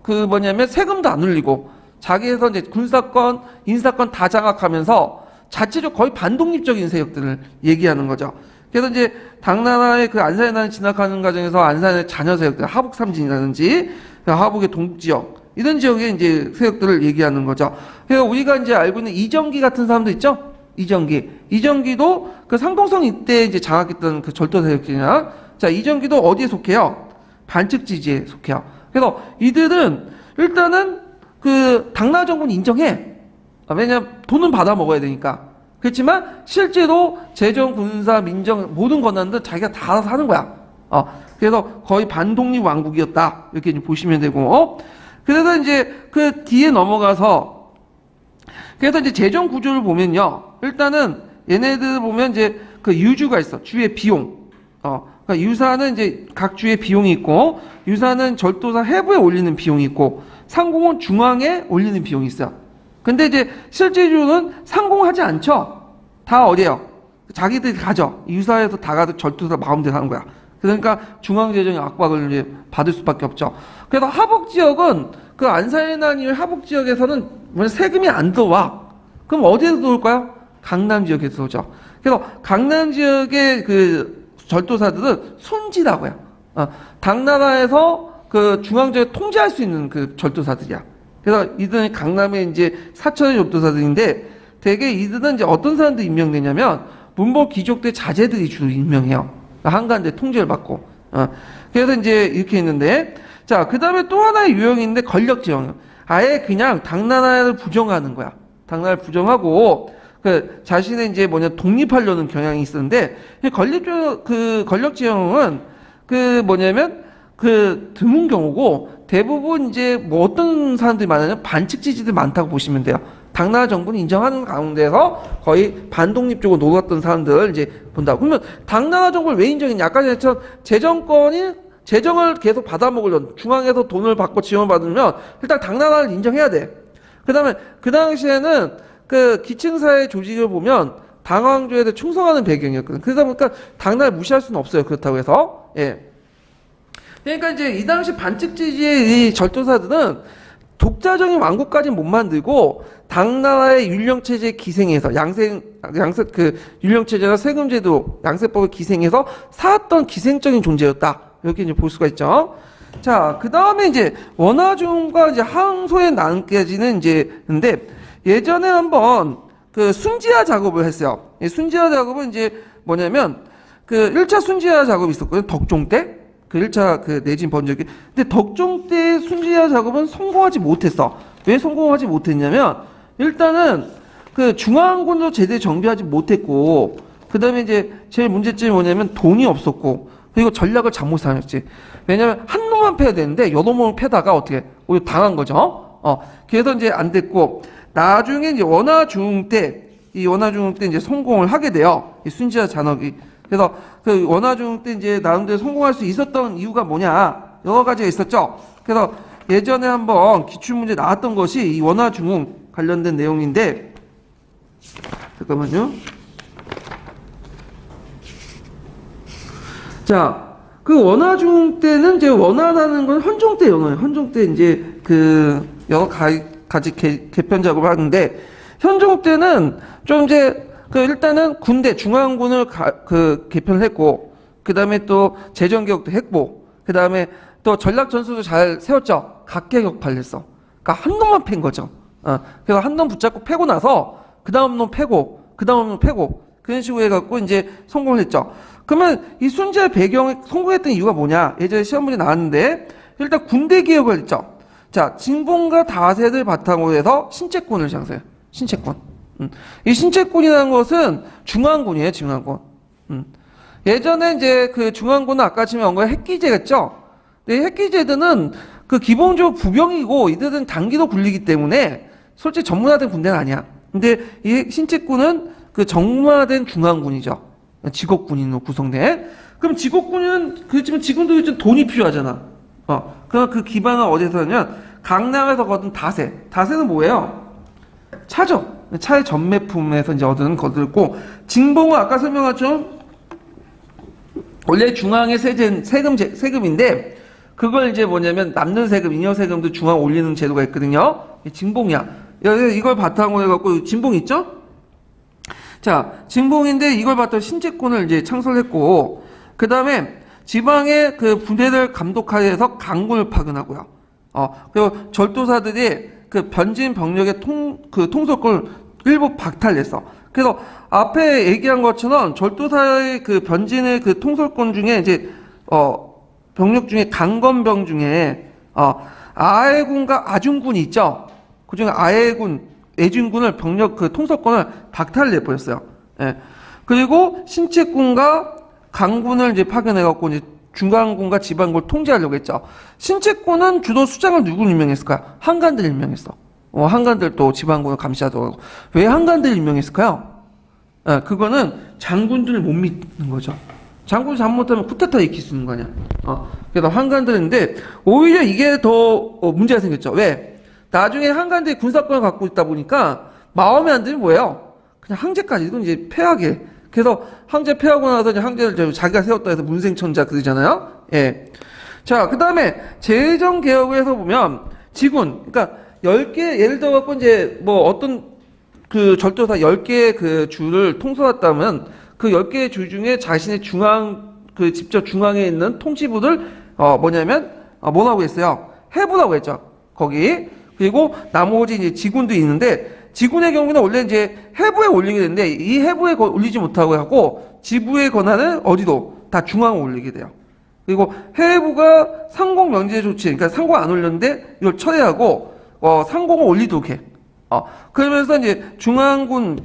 그 뭐냐면 세금도 안 올리고 자기에서 이제 군사권, 인사권 다 장악하면서 자체적 거의 반독립적인 세력들을 얘기하는 거죠. 그래서 이제 당나라의 그 안산의 난이 진압하는 과정에서 안산의 자녀 세력들, 하북 삼진이라든지 하북의 동북지역 이런 지역의 이제 세력들을 얘기하는 거죠. 그래서 우리가 이제 알고 있는 이정기 같은 사람도 있죠. 이정기도 그 상동성 이때 이제 장악했던 그 절도 세력이냐. 자, 이정기도 어디에 속해요? 반칙지지에 속해요. 그래서 이들은 일단은 그 당나라 정부는 인정해. 왜냐면 돈은 받아 먹어야 되니까. 그렇지만 실제로 재정, 군사, 민정 모든 권한들 자기가 다 알아서 하는 거야. 그래서 거의 반독립 왕국이었다. 이렇게 좀 보시면 되고. 그래서 이제 그 뒤에 넘어가서 그래서 이제 재정 구조를 보면요. 일단은 얘네들 보면 이제 그 유주가 있어. 주의 비용. 그러니까 유사는 이제 각 주의 비용이 있고, 유사는 절도사 해부에 올리는 비용이 있고, 상공은 중앙에 올리는 비용이 있어요. 근데 이제 실제로는 상공하지 않죠. 다 어디에요? 자기들이 가져. 유사에서 다 가도 절도사 마음대로 하는 거야. 그러니까 중앙 재정의 압박을 이제 받을 수밖에 없죠. 그래서 하북 지역은 그 안산의 난 이후 하북 지역에서는 세금이 안 들어와. 그럼 어디에서 들어올까요? 강남 지역에서 들어오죠. 그래서 강남 지역의 그 절도사들은 손지라고 해요. 당나라에서 그 중앙지역을 통제할 수 있는 그 절도사들이야. 그래서 이들은 강남의 이제 사천의 절도사들인데 대개 이들은 이제 어떤 사람들이 임명되냐면 문벌 귀족들 자제들이 주로 임명해요. 한가운데 통제를 받고. 그래서 이제 이렇게 있는데 자, 그 다음에 또 하나의 유형인데 권력지형. 아예 그냥 당나라를 부정하는 거야. 당나라를 부정하고 그 자신의 이제 독립하려는 경향이 있었는데 권력지형은 그 뭐냐면 그 드문 경우고 대부분 이제 뭐 어떤 사람들이 많으냐면 반칙지지들 많다고 보시면 돼요. 당나라 정부는 인정하는 가운데서 거의 반독립 쪽으로 놀았던 사람들을 이제 본다. 그러면 당나라 정부를 왜 인정했냐? 아까 전에 재정권이 재정을 계속 받아먹으려는 중앙에서 돈을 받고 지원을 받으면 일단 당나라를 인정해야 돼. 그 다음에 그 당시에는 그 기층사회 조직을 보면 당왕조에 충성하는 배경이었거든. 그러다 보니까 당나라를 무시할 수는 없어요. 그렇다고 해서. 예. 그러니까 이제 이 당시 반칙지지의 이 절도사들은 독자적인 왕국까지는 못 만들고 당나라의 율령체제에 기생해서 그 율령체제나 세금제도 양세법을 기생해서 살았던 기생적인 존재였다. 이렇게 이제 볼 수가 있죠. 자, 그 다음에 이제 원화중과 이제 항소의 난까지는 이제 근데 예전에 한번 그 순지화 작업을 했어요. 이 순지화 작업은 이제 뭐냐면 그 1차 순지화 작업이 있었거든요. 덕종 때. 그 1차 그 내진 번역이. 근데 덕종 때 순지화 작업은 성공하지 못했어. 왜 성공하지 못했냐면 일단은 그 중앙군도 제대로 정비하지 못했고 그 다음에 이제 제일 문제점이 뭐냐면 돈이 없었고 그리고 전략을 잘못 사용했지. 왜냐면 한 놈만 패야 되는데 여러 놈을 패다가 어떻게 오히려 당한 거죠. 그래서 이제 안 됐고 나중에 이제 원화중흥 때 이제 성공을 하게 돼요. 이 순지화 잔업이. 그래서 그 원화중흥 때 이제 나름대로 성공할 수 있었던 이유가 뭐냐? 여러 가지가 있었죠. 그래서 예전에 한번 기출문제 나왔던 것이 이 원화중흥 관련된 내용인데 잠깐만요. 자, 그 원화중흥 때는 이제 원화라는 건 헌종 때 연어예요. 헌종 때 이제 그 여러 가지 개편 작업을 하는데 헌종 때는 좀 이제 그 일단은 군대 중앙군을 개편을 했고 그 다음에 또 재정개혁도 했고 그 다음에 또 전략 전술도 잘 세웠죠. 각계격파를 했어. 그러니까 한 놈만 팬 거죠. 그래서 한 놈 붙잡고 패고 나서 그 다음 놈 패고 그 다음 놈 패고 그런 식으로 해갖고 이제 성공을 했죠. 그러면 이 순지의 배경에 성공했던 이유가 뭐냐? 예전에 시험 문제 나왔는데 일단 군대 개혁을 했죠. 자, 징봉과 다세를 바탕으로 해서 신체권을 장세해요. 신체권. 이 신체권이라는 것은 중앙군이에요, 중앙군. 예전에 이제 그 중앙군은 아까 지금 연구한 핵기제겠죠? 근데 핵기제들은 그 기본적으로 부병이고 이들은 단기로 굴리기 때문에 솔직히 전문화된 군대는 아니야. 근데 이 신체군은 그 정문화된 중앙군이죠. 직업군인으로 구성돼. 그럼 직업군은 그렇지만 지금도 좀 돈이 필요하잖아. 그럼 그 기반은 어디서 하냐면 강남에서 거둔 다세. 다세는 뭐예요? 차죠. 차의 전매품에서 이제 거들고 징봉은 아까 설명한 좀 원래 중앙의 세금인데 그걸 이제 뭐냐면 남는 세금, 잉여 세금도 중앙 올리는 제도가 있거든요. 징봉이야. 이걸 바탕으로 해갖고 진봉 있죠? 자, 진봉인데 이걸 바탕으로 신체권을 이제 창설했고, 그 다음에 지방의 그 부대를 감독하여서 강군을 파견하고요. 그리고 절도사들이 그 변진 병력의 통솔권을 일부 박탈했어. 그래서 앞에 얘기한 것처럼 절도사의 그 변진의 그 통솔권 중에 이제, 병력 중에 강건병 중에, 아해군과 아중군이 있죠? 그 중에 아해군, 애진군을 병력 그 통솔권을 박탈내버렸어요. 예. 그리고 신체군과 강군을 이제 파견해갖고 이제 중간군과 지방군을 통제하려고 했죠. 신체군은 주로 수장을 누구 임명했을까요? 한간들 임명했어. 한간들 또 지방군을 감시하도록. 왜 한간들 임명했을까요? 예, 그거는 장군들을 못 믿는 거죠. 장군이 잘못하면 쿠데타 일으킬 수 있는 거 아니야. 그래서 한간들인데 오히려 이게 더 문제가 생겼죠. 왜? 나중에 한간들이 군사권을 갖고 있다 보니까 마음에 안 들면 뭐예요? 그냥 황제까지도 이제 패하게. 그래서 황제 패하고 나서 이제 황제를 자기가 세웠다 해서 문생천자 그러잖아요. 예. 자, 그 다음에 재정 개혁을 해서 보면 지군, 그러니까 10개, 예를 들어 갖고 이제 뭐 어떤 그 절도사 10개의 그 주를 통솔했다면 그 10개의 주 중에 자신의 직접 중앙에 있는 통치부를, 뭐라고 했어요? 해부라고 했죠. 거기. 그리고 나머지 이제 지군도 있는데, 지군의 경우는 원래 이제 해부에 올리게 되는데, 이 해부에 올리지 못하고 하고, 지부의 권한은 어디도 다 중앙에 올리게 돼요. 그리고 해부가 상공 명제 조치, 그러니까 상공 안 올렸는데, 이걸 철회하고, 상공을 올리도록 해. 그러면서 이제 중앙군,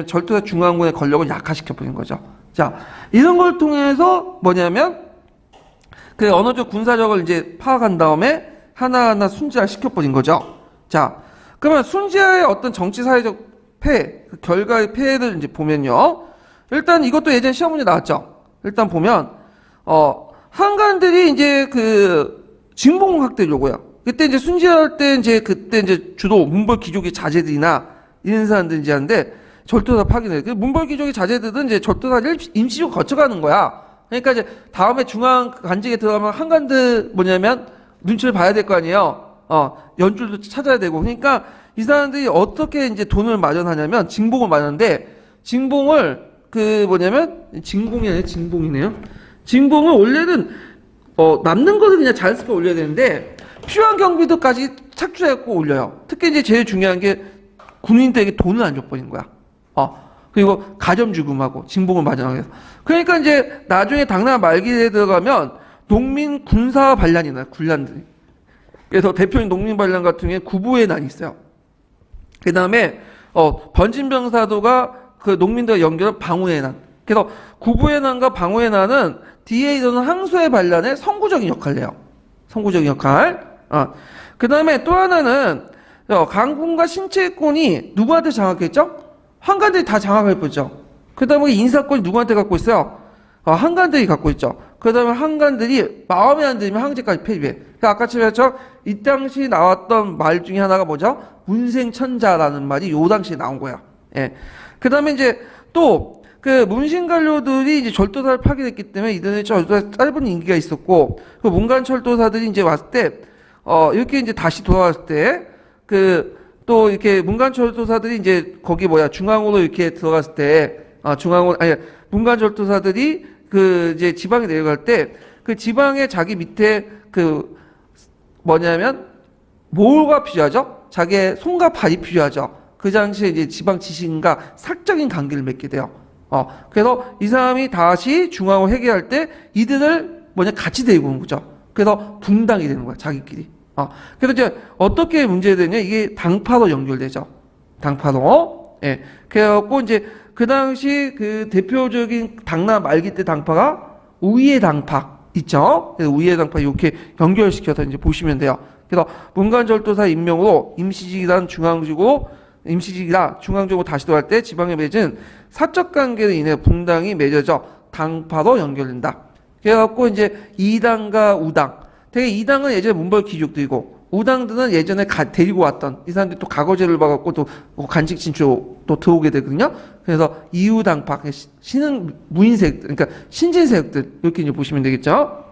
절도사 중앙군의 권력을 약화시켜버린 거죠. 자, 이런 걸 통해서 어느 쪽 군사력을 이제 파악한 다음에 하나하나 순지화 시켜버린 거죠. 자, 그러면 순지화의 어떤 정치 사회적 그 결과의 폐해를 이제 보면요. 일단 이것도 예전 시험 문제 나왔죠. 일단 보면, 한간들이 이제 징봉 확대를 요구해요. 그때 이제 순지할 때 그때 이제 주로 문벌 귀족의 자제들이나 이런 사람들이 이제 하는데 절도사 파견해. 그 문벌 귀족의 자제들은 이제 절도사를 임시로 거쳐가는 거야. 그러니까 이제 다음에 중앙 관직에 들어가면 한간들 눈치를 봐야 될 거 아니에요. 연줄도 찾아야 되고. 그러니까 이 사람들이 어떻게 이제 돈을 마련하냐면 징봉을 마련하는데 징봉을 징봉이 아니라 징봉이네요. 징봉을 원래는 남는 것을 그냥 자연스럽게 올려야 되는데 필요한 경비도까지 착취해갖고 올려요. 특히 이제 제일 중요한 게 군인들에게 돈을 안 줘버린 거야. 그리고 가점주금하고 징봉을 마련하게 해서. 그러니까 이제 나중에 당나라 말기에 들어가면 농민 군사 반란이 나요. 군란들이. 그래서 대표인 농민 반란 같은 경우에 구부의 난이 있어요. 그 다음에 번진병사도가 그 농민들과 연결한 방우의 난. 그래서 구부의 난과 방우의 난은 뒤에 있는 항소의 반란의 선구적인 역할을 해요. 선구적인 역할. 그 다음에 또 하나는 강군과 신체권이 누구한테 장악했죠? 한간들이 다 장악해버렸죠. 그 다음에 인사권이 누구한테 갖고 있어요? 한간들이 갖고 있죠. 그 다음에 한간들이 마음에 안 들면 황제까지 폐위해. 그러니까 아까처럼 이 당시 나왔던 말 중에 하나가 뭐죠? 문생천자라는 말이 요 당시에 나온 거야. 예. 그 다음에 이제 또 그 문신관료들이 이제 절도사를 파견했기 때문에 이들은 짧은 임기가 있었고, 그 문간 철도사들이 이제 왔을 때, 이렇게 이제 다시 돌아왔을 때, 또 이렇게 문간 철도사들이 이제 중앙으로 이렇게 들어갔을 때, 문간 철도사들이 이제 지방에 내려갈 때, 그 지방에 자기 밑에 뭐가 필요하죠? 자기의 손과 발이 필요하죠. 그 당시에 이제 지방 지식인과 사적인 관계를 맺게 돼요. 그래서 이 사람이 다시 중앙을 회귀할 때 이들을 같이 데리고 오는 거죠. 그래서 분당이 되는 거야, 자기끼리. 그래서 이제 어떻게 문제되냐, 이게 당파로 연결되죠. 당파로. 예. 그래갖고 이제 그 당시 그 대표적인 당나 말기 때 당파가 우위의 당파 있죠. 그래서 우위의 당파 이렇게 연결시켜서 이제 보시면 돼요. 그래서 문관절도사 임명으로 임시직이란 중앙지고 임시직이라 중앙적으로 다시 돌아갈 때 지방에 맺은 사적 관계로 인해 분당이 맺어져 당파로 연결된다. 그래갖고 이제 이당과 우당. 되게 이당은 예전에 문벌 귀족들이고 우당들은 예전에 데리고 왔던 이 사람들이 또 각오제를 봐갖고 또 간직 진출로 또 들어오게 되거든요. 그래서 이우당파, 신은 무인세력, 그러니까 신진세력들 이렇게 이제 보시면 되겠죠.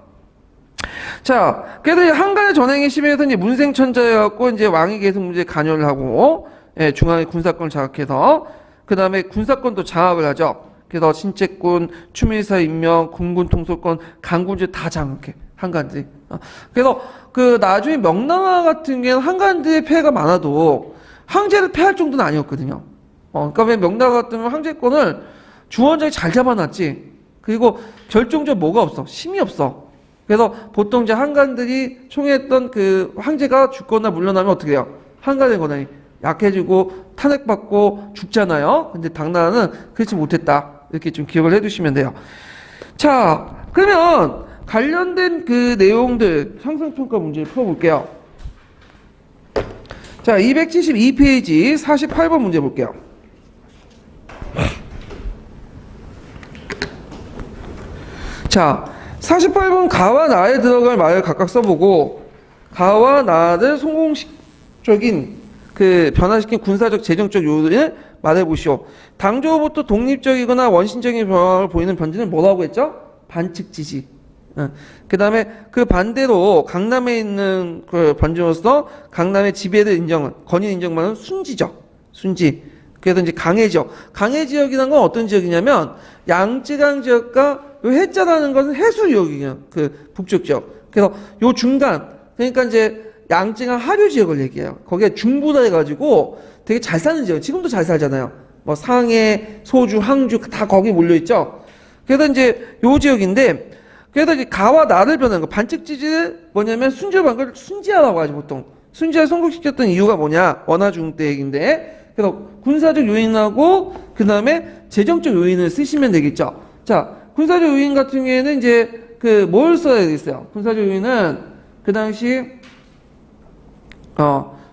자, 그래도 한간의 전행이 심해서 이제 문생천자여갖고 이제 왕이 계속 문제 관여를 하고, 예, 중앙의 군사권을 장악해서 그 다음에 군사권도 장악을 하죠. 그래서 신체권, 추밀사 임명, 군군 통솔권, 강군제 다 장악해. 한간들이. 그래서 그 나중에 명나라 같은 경우에는 한간들의 폐해가 많아도 황제를 폐할 정도는 아니었거든요. 그러니까 왜 명나라 같은 경우는 황제권을 주원장이 잘 잡아놨지. 그리고 결정적으로 뭐가 없어? 힘이 없어. 그래서 보통 이제 한간들이 총애했던 그 황제가 죽거나 물러나면 어떻게 해요? 한간의 권한이 약해지고 탄핵받고 죽잖아요. 근데 당나라는 그렇지 못했다. 이렇게 좀 기억을 해두시면 돼요. 자, 그러면 관련된 그 내용들 상상평가 문제를 풀어볼게요. 자, 272페이지 48번 문제 볼게요. 자, 48번 가와 나에 들어갈 말을 각각 써보고 가와 나를 성공적인 그 변화시킨 군사적 재정적 요인을 말해보시오. 당조부터 독립적이거나 원신적인 변화를 보이는 변진은 뭐라고 했죠? 반칙지지. 그 다음에 그 반대로 강남에 있는 그 번지로서 강남의 지배를 권위 인정받는 순지죠. 순지. 그래서 이제 강해지역. 강해지역이라는 건 어떤 지역이냐면 양쯔강 지역과 요 해자라는 것은 해수지역이에요. 그 북쪽 지역. 그래서 요 중간, 그러니까 이제 양쯔강 하류 지역을 얘기해요. 거기에 중부다 해가지고 되게 잘 사는 지역. 지금도 잘 살잖아요. 뭐 상해, 소주, 항주 다 거기 몰려있죠. 그래서 이제 요 지역인데 그래서 이제 가와 나를 변하는 거. 반칙지지를 뭐냐면 순지반걸 순지하라고 하지 보통. 순지를 성공시켰던 이유가 뭐냐? 원하중 때 얘기인데. 그래서 군사적 요인하고 그 다음에 재정적 요인을 쓰시면 되겠죠. 자, 군사적 요인 같은 경우에는 이제 그 뭘 써야 되겠어요? 군사적 요인은 그 당시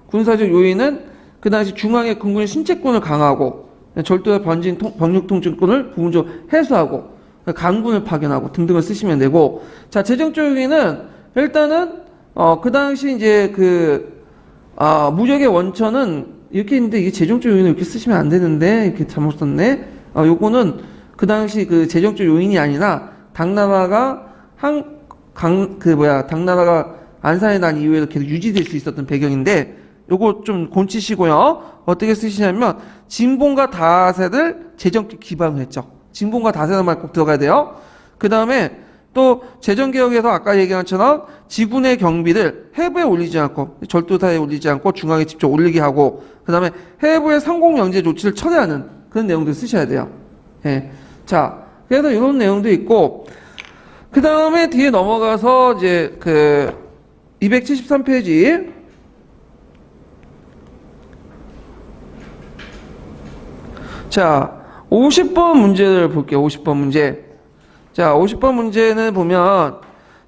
군사적 요인은 그 당시 중앙의 군군의 신체권을 강화하고 절도의 병력통제권을 부분적으로 해소하고 강군을 파견하고 등등을 쓰시면 되고, 자, 재정적 요인은 일단은 그 당시 이제 무역의 원천은 이렇게 있는데 이게 재정적 요인을 이렇게 쓰시면 안 되는데 이렇게 잘못 썼네. 요거는 그 당시 그 재정적 요인이 아니라 당나라가 당나라가 안산에 난 이후에도 계속 유지될 수 있었던 배경인데 요거 좀 곤치시고요. 어떻게 쓰시냐면 진봉과 다세를 재정적 기반으로 했죠. 진봉과 다세라는 말 꼭 들어가야 돼요. 그 다음에 또 재정개혁에서 아까 얘기한 것처럼 지군의 경비를 해부에 올리지 않고 절도사에 올리지 않고 중앙에 직접 올리게 하고 그 다음에 해부의 상공영제 조치를 철회하는 그런 내용들 쓰셔야 돼요. 예. 자, 그래서 이런 내용도 있고 그 다음에 뒤에 넘어가서 이제 273페이지 자 50번 문제를 볼게요. 50번 문제. 자, 50번 문제는 보면,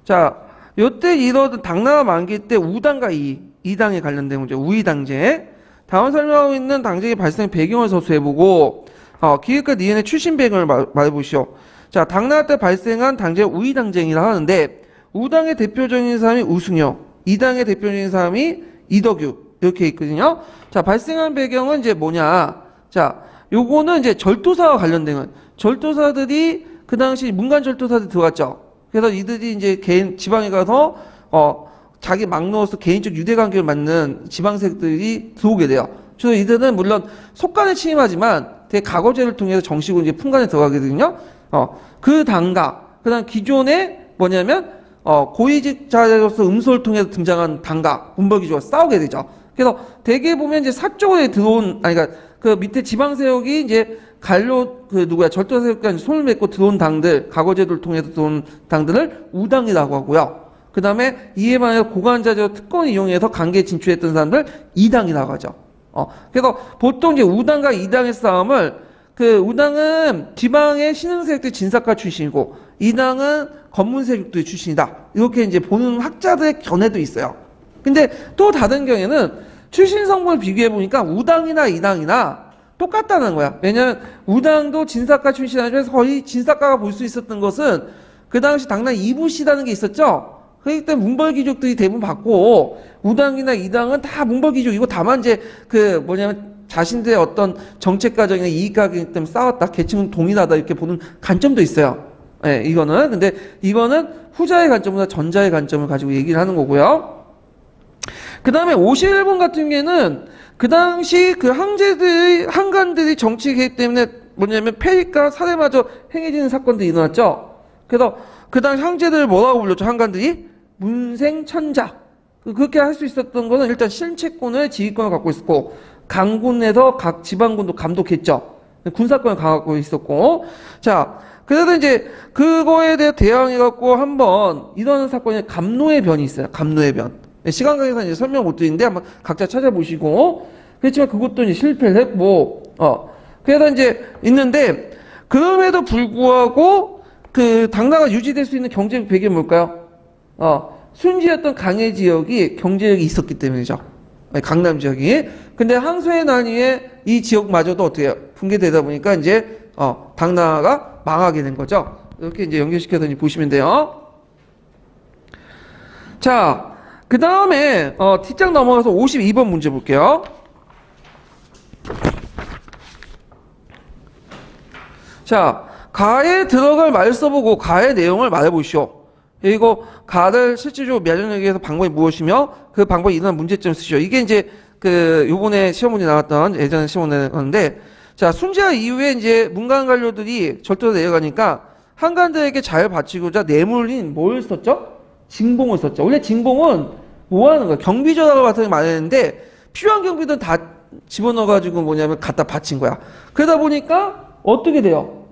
자, 요때 이뤄던 당나라 만기 때 우당과 이당에 관련된 문제, 우이당제. 다음 설명하고 있는 당쟁의 발생 배경을 서술해보고, 기획과 니은의 출신 배경을 말해보시오. 자, 당나라 때 발생한 당쟁 우이당쟁이라 하는데, 우당의 대표적인 사람이 우승효, 이당의 대표적인 사람이 이덕유, 이렇게 있거든요. 자, 발생한 배경은 이제 뭐냐. 자, 요거는 이제 절도사와 관련된 건, 절도사들이 그 당시 문간 절도사들이 들어왔죠. 그래서 이들이 이제 지방에 가서 자기 막노로서 개인적 유대 관계를 맞는 지방색들이 들어오게 돼요. 그래서 이들은 물론 속간에 침입하지만 되게 각오제를 통해서 정식으로 이제 품간에 들어가게 되거든요. 그 당가, 그다음 기존에 뭐냐면 고위직자로서 음소를 통해서 등장한 당과 문벌기조가 싸우게 되죠. 그래서 대개 보면 이제 사쪽에 들어온, 그러니까 그 밑에 지방세력이 이제 절도세력과 손을 맺고 들어온 당들, 과거제도를 통해서 들어온 당들을 우당이라고 하고요. 그 다음에 이에 반해 고관자적 특권을 이용해서 강계에 진출했던 사람들 이당이라고 하죠. 그래서 보통 이제 우당과 이당의 싸움을, 그 우당은 지방의 신흥세력들 진사과 출신이고 이당은 검문세력들 출신이다, 이렇게 이제 보는 학자들의 견해도 있어요. 근데 또 다른 경우에는 출신 성분을 비교해 보니까 우당이나 이당이나 똑같다는 거야. 왜냐면 우당도 진사과 출신이라서 거의 진사과가 볼 수 있었던 것은 그 당시 당나 이부시라는 게 있었죠. 그렇기 때문에 문벌귀족들이 대부분 받고, 우당이나 이당은 다 문벌귀족이고, 다만 이제 자신들의 어떤 정책 과정이나 이익 과정 때문에 싸웠다, 계층은 동일하다, 이렇게 보는 관점도 있어요. 예, 이거는. 근데 이거는 후자의 관점보다 전자의 관점을 가지고 얘기를 하는 거고요. 그 다음에 51번 같은 경우에는 그 당시 그 한간들이 정치 개입 때문에 폐익과 살해마저 행해지는 사건들이 일어났죠. 그래서 그 당시 황제들을 뭐라고 불렀죠? 한간들이 문생천자. 그렇게 할 수 있었던 거는 일단 실체권을, 지휘권을 갖고 있었고, 강군에서 각 지방군도 감독했죠. 군사권을 갖고 있었고. 자, 그래서 이제 그거에 대해 대항해갖고 한번 이런 사건이 감노의 변이 있어요. 감노의 변. 시간 관계상 이제 설명 못 드리는데 한번 각자 찾아보시고. 그렇지만 그것도 이제 실패를 했고, 그래서 이제 있는데, 그럼에도 불구하고 그 당나라가 유지될 수 있는 경제적 배경이 뭘까요? 순지였던 강해 지역이 경제력이 있었기 때문이죠. 강남 지역이. 근데 항소의 난이에 이 지역마저도 어떻게 붕괴되다 보니까 이제 당나라가 망하게 된 거죠. 이렇게 이제 연결시켜서 보시면 돼요. 자, 그 다음에 T장 넘어가서 52번 문제 볼게요. 자, 가에 들어갈 말 써보고 가의 내용을 말해보시오. 그리고 가를 실질적으로 면역하기 위해서 방법이 무엇이며 그 방법이 일어난 문제점을 쓰시오. 이게 이제 요번에 시험 문제 나왔던 예전에 시험 문제 나왔는데, 자, 순지하 이후에 이제 문간 관료들이 절도로 내려가니까 한간들에게 잘 바치고자 뇌물인 뭘 썼죠? 징봉을 썼죠. 원래 징봉은 뭐 하는 거야? 경비조라고 같은 게 말했는데 필요한 경비들은 다 집어넣어가지고 갖다 바친 거야. 그러다 보니까 어떻게 돼요?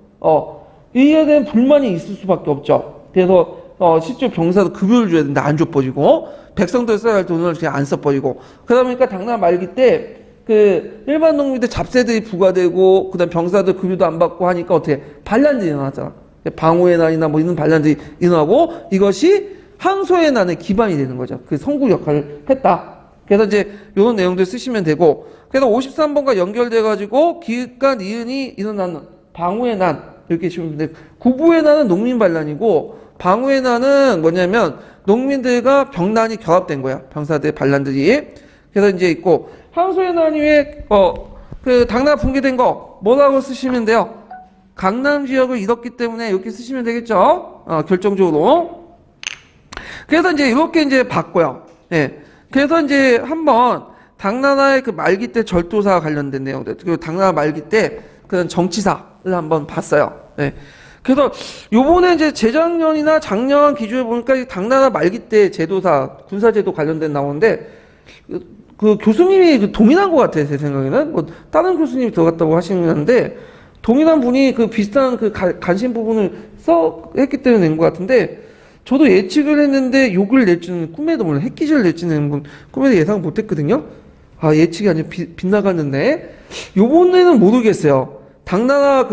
이에 대한 불만이 있을 수밖에 없죠. 그래서 실제 병사도 급여를 줘야 되는데 안 줘버리고, 백성들 써야 할 돈을 그냥 안 써버리고, 그러다 보니까 당나라 말기 때 그 일반 농민들 잡세들이 부과되고, 그다음 병사들 급여도 안 받고 하니까 어떻게 반란들이 일어났잖아. 방호의 난이나 뭐 이런 반란들이 일어나고, 이것이 항소의 난의 기반이 되는 거죠. 그 선구 역할을 했다. 그래서 이제 이런 내용들 쓰시면 되고, 그래서 53번과 연결돼가지고 기읍과 니은이 일어나는 방호의 난, 이렇게 보시면 되는데, 구부의 난은 농민 반란이고, 방후의 난은 뭐냐면 농민들과 병난이 결합된 거야. 병사들 반란들이. 그래서 이제 있고, 항소의 난 이후에 그 당나라 붕괴된 거 뭐라고 쓰시면 돼요? 강남 지역을 잃었기 때문에 이렇게 쓰시면 되겠죠. 결정적으로. 그래서 이제 이렇게 이제 봤고요. 예. 그래서 이제 한번 당나라의 그 말기 때 절도사와 관련된 내용들, 그리고 당나라 말기 때 그런 정치사를 한번 봤어요. 예. 그래서 요번에 이제 재작년이나 작년 기준에 보니까 당나라 말기 때 제도사, 군사제도 관련된 나오는데, 그 교수님이 동일한 것 같아요, 제 생각에는. 뭐, 다른 교수님이 들어갔다고 하시는데, 동일한 분이 그 비슷한 그 관심 부분을 했기 때문에 낸 것 같은데, 저도 예측을 했는데 욕을 낼지는 꿈에도 몰라. 햇기절 낼지는 꿈에도 예상 못 했거든요. 예측이 아주 빗나갔는데, 요번에는 모르겠어요. 당나라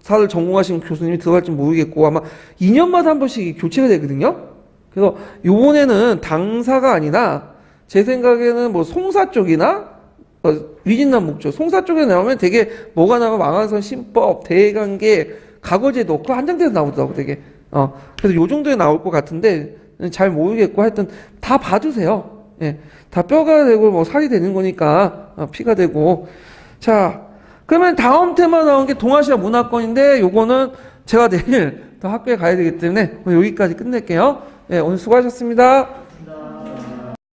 사를 전공하신 교수님이 들어갈지 모르겠고, 아마 2년마다 한 번씩 교체가 되거든요. 그래서 요번에는 당사가 아니라 제 생각에는 뭐 송사 쪽이나 위진남 쪽, 송사 쪽에 나오면 되게 뭐가 나오면 왕한선 신법, 대관계, 과거제도 그거 한정돼서 나오더라고 되게. 그래서 요 정도에 나올 것 같은데 잘 모르겠고, 하여튼 다 봐주세요. 예, 다 뼈가 되고 뭐 살이 되는 거니까 피가 되고. 자, 그러면 다음 테마 나온 게 동아시아 문화권인데, 요거는 제가 내일 더 학교에 가야 되기 때문에 오늘 여기까지 끝낼게요. 예, 오늘 수고하셨습니다.